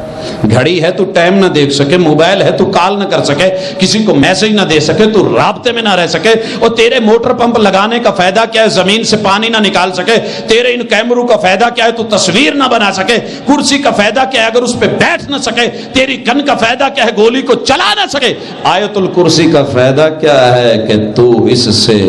گھڑی ہے تو ٹائم نہ دیکھ سکے، موبائل ہے تو کال نہ کر سکے، کسی کو میسج نہ دے سکے، تو رابطے میں نہ رہ سکے، اور تیرے موٹر پمپ لگانے کا فائدہ کیا ہے؟ زمین سے پانی نہ نکال سکے۔ تیرے ان کیمروں کا فائدہ کیا ہے؟ تو تصویر نہ بنا سکے۔ کرسی کا فائدہ کیا ہے؟ اگر اس پہ بیٹھ نہ سکے۔ تیری گن کا فائدہ کیا ہے؟ گولی کو چلا نہ سکے۔ آیت الکرسی کا فائدہ کیا ہے؟ کہ تو اس سے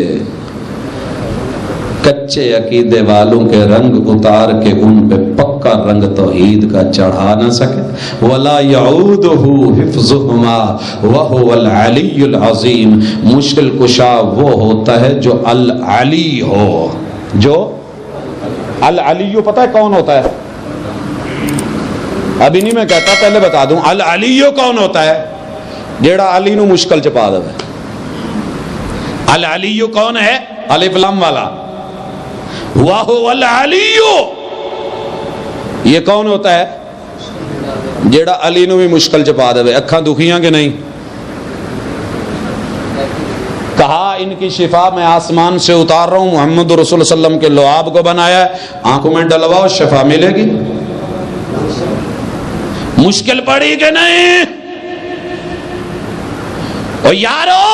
کچے عقیدے والوں کے رنگ اتار کے ان پہ پکا رنگ توحید کا چڑھا نہ سکے۔ ولا یعودہ حفظہما وہو العلی العظیم۔ مشکل کشا وہ ہوتا ہے جو العلی ہو۔ جو العلی پتہ ہے کون ہوتا ہے؟ ابھی نہیں میں کہتا، پہلے بتا دوں العلی کون ہوتا ہے؟ جیڑا علی نو مشکل چ پا دے۔ العلی کون ہے؟ الف لام والا، وَهُوَ الْعَلِيُّ۔ یہ کون ہوتا ہے؟ جیڑا علی نو بھی مشکل چپا دے۔ اکھاں دکھیاں کہ نہیں؟ کہا ان کی شفا میں آسمان سے اتار رہا ہوں، محمد رسول صلی اللہ علیہ وسلم کے لعاب کو بنایا ہے، آنکھوں میں ڈلواؤ شفا ملے گی۔ مشکل پڑی کہ نہیں؟ اور یارو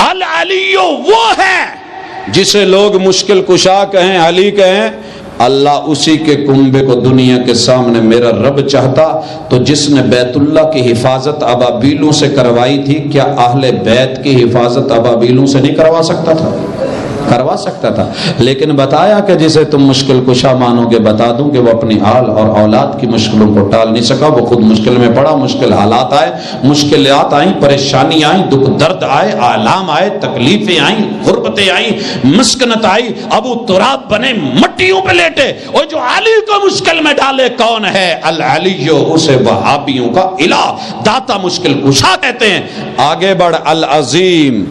العلی وہ ہے جسے لوگ مشکل کشا کہیں، علی کہیں۔ اللہ اسی کے کنبے کو دنیا کے سامنے میرا رب چاہتا تو جس نے بیت اللہ کی حفاظت ابابیلوں سے کروائی تھی، کیا اہل بیت کی حفاظت ابابیلوں سے نہیں کروا سکتا تھا؟ کروا سکتا تھا، لیکن بتایا کہ جسے تم مشکل کشا مانو گے، بتا دوں کہ وہ اپنی آل اور اولاد کی مشکلوں کو ٹال نہیں سکا، وہ خود مشکل میں پڑا، مشکل حالات آئے، مشکلات آئیں، پریشانی آئیں، دکھ درد آئے، آلام آئے، تکلیفیں آئیں، غربتیں آئیں، مسکنت آئی، ابو تراب بنے، مٹیوں پہ لیٹے، اور جو علی کو مشکل میں ڈالے کون ہے؟ العلی، اسے وہابیوں کا الہ، داتا مشکل کشا کہتے ہیں۔ آگے بڑھ، العظیم۔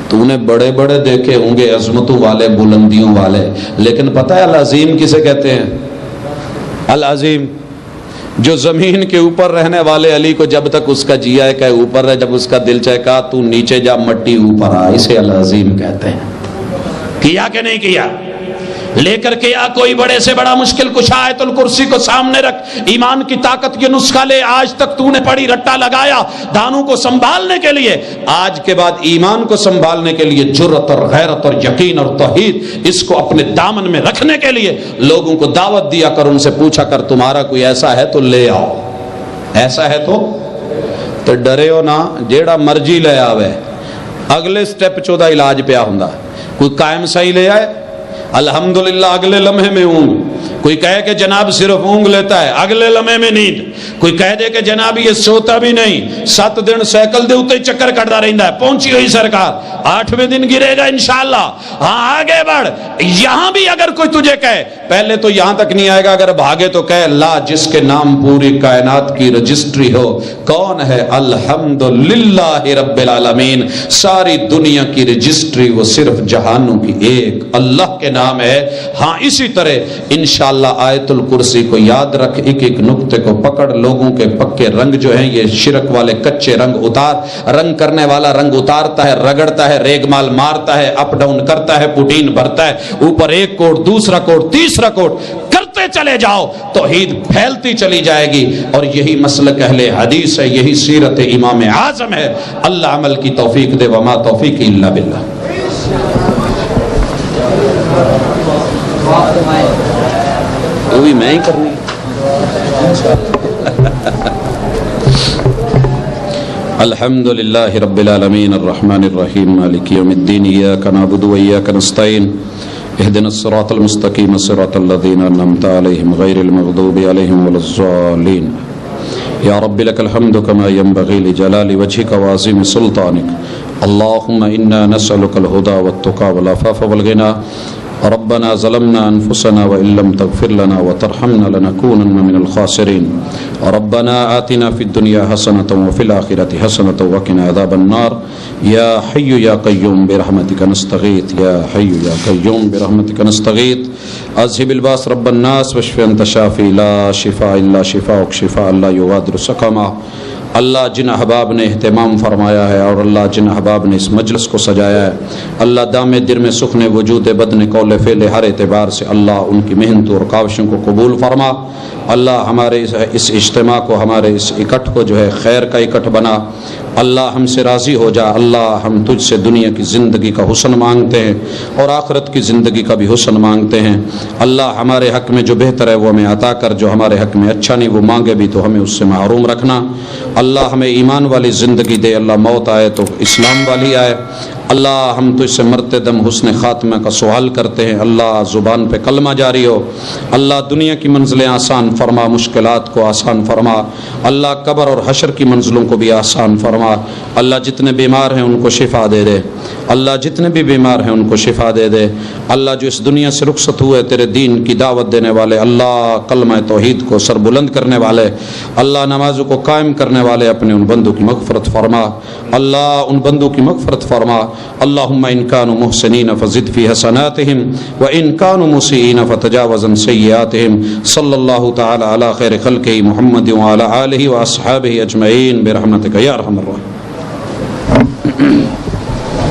تو نے بڑے بڑے دیکھے ہوں گے، عظمتوں والے، بلندیوں والے، لیکن پتہ ہے العظیم کسے کہتے ہیں؟ العظیم جو زمین کے اوپر رہنے والے علی کو جب تک اس کا جیا ہے کہ اوپر رہ، جب اس کا دل چاہے کہا تو نیچے جا، مٹی اوپر آ، اسے العظیم کہتے ہیں۔ کیا کہ نہیں کیا؟ لے کر کے آ کوئی بڑے سے بڑا مشکل کشا، آیت الکرسی کو سامنے رکھ، ایمان کی طاقت یہ نسخہ لے، آج تک تو نے پڑی رٹا لگایا دانوں کو سنبھالنے کے لیے، آج کے بعد ایمان کو سنبھالنے کے لیے جرت اور غیرت اور یقین اور توحید اس کو اپنے دامن میں رکھنے کے لیے لوگوں کو دعوت دیا کر، ان سے پوچھا کر تمہارا کوئی ایسا ہے تو لے آؤ، ایسا ہے تو ڈرے ہو نہ، جیڑا مرضی لے آوے، اگلے سٹیپ چودہ علاج پیا ہوندا، کوئی قائم صحیح لے آئے، الحمدللہ اگلے لمحے میں اونگ، کوئی کہے کہ جناب صرف اونگ لیتا ہے، اگلے لمحے میں نیند، کوئی کہہ دے کہ جناب یہ سوتا بھی نہیں، 7 دن سائیکل دے اتے چکر کٹتا رہتا ہے، پہنچی ہوئی سرکار، 8ویں دن گرے گا انشاءاللہ۔ ہاں آگے بڑھ، یہاں بھی اگر کوئی تجھے کہے، پہلے تو یہاں تک نہیں آئے گا، اگر بھاگے تو کہے لا، جس کے نام پوری کائنات کی رجسٹری ہو، کون ہے؟ الحمدللہ رب العالمین، ساری دنیا کی رجسٹری وہ صرف جہانوں کی ایک اللہ کے نام ہے۔ ہاں اسی طرح انشاءاللہ اللہ آیت الکرسی کو یاد رکھ، ایک ایک نقطے کو پکڑ، لوگوں کے پکے رنگ جو ہیں یہ شرک والے کچے رنگ اتار، رنگ کرنے والا رنگ اتارتا ہے، رگڑتا ہے، ریگ مال مارتا ہے، اپ ڈاؤن کرتا ہے، پوٹین بھرتا ہے، اوپر ایک کوٹ، دوسرا کوٹ، تیسرا کوٹ کرتے چلے جاؤ، توحید پھیلتی چلی جائے گی، اور یہی مسلک اہل حدیث ہے، یہی سیرت امام اعظم ہے۔ اللہ عمل کی توفیق دے، وما توفیق الا باللہ۔ وہی میں ہی کروں الحمد للہ رب العالمین الرحمن الرحیم مالک یوم الدین ایاک نعبد و ایاک نستعین اهدنا الصراط المستقیم صراط الذین انعمت علیہم غیر المغضوب علیہم ولا الضالین یا رب لک الحمد کما ينبغی لجلال وجهک وعظیم سلطانک اللهم انا نسألک الهدى والتقى والعفاف والغنى ربنا ظلمنا انفسنا وان لم تغفر لنا وترحمنا لنكونن من الخاسرين ربنا آتنا في الدنيا حسنة وفي الآخرة حسنة وقنا عذاب النار يا حي يا قيوم برحمتك نستغيث يا حي يا قيوم برحمتك نستغيث اذهب الباس رب الناس واشف انت شافي لا شفاء الا شفاءك شفاء لا يغادر سقما۔ اللہ جن احباب نے اہتمام فرمایا ہے اور اللہ جن احباب نے اس مجلس کو سجایا ہے، اللہ دام در میں سخن وجود بدن قول فعل ہر اعتبار سے اللہ ان کی محنت اور کاوشوں کو قبول فرما۔ اللہ ہمارے اس اجتماع کو، ہمارے اس اکٹھ کو جو ہے خیر کا اکٹھ بنا۔ اللہ ہم سے راضی ہو جا۔ اللہ ہم تجھ سے دنیا کی زندگی کا حسن مانگتے ہیں اور آخرت کی زندگی کا بھی حسن مانگتے ہیں۔ اللہ ہمارے حق میں جو بہتر ہے وہ ہمیں عطا کر، جو ہمارے حق میں اچھا نہیں وہ مانگے بھی تو ہمیں اس سے محروم رکھنا۔ اللہ ہمیں ایمان والی زندگی دے، اللہ موت آئے تو اسلام والی آئے۔ اللہ ہم تجھ سے مرتے دم حسن خاتمہ کا سوال کرتے ہیں، اللہ زبان پہ کلمہ جاری ہو۔ اللہ دنیا کی منزلیں آسان فرما، مشکلات کو آسان فرما۔ اللہ قبر اور حشر کی منزلوں کو بھی آسان فرما۔ اللہ جتنے بیمار ہیں ان کو شفا دے دے، اللہ جتنے بھی بیمار ہیں ان کو شفا دے دے۔ اللہ جو اس دنیا سے رخصت ہوئے تیرے دین کی دعوت دینے والے، اللہ کلمہ توحید کو سر بلند کرنے والے، اللہ نمازوں کو قائم کرنے والے، اپنے ان بندوں کی مغفرت فرما۔ اللہ ان بندوں کی مغفرت فرما۔ اللہم ان کانوا محسنین فزد فی حسناتہم وان کانوا مسیئین فتجاوز عن سیئاتہم۔ صلی اللہ تعالی علی خیر خلقہ محمد وعلی آلہ واصحابہ اجمعین برحمتک یا ارحم الراحمین۔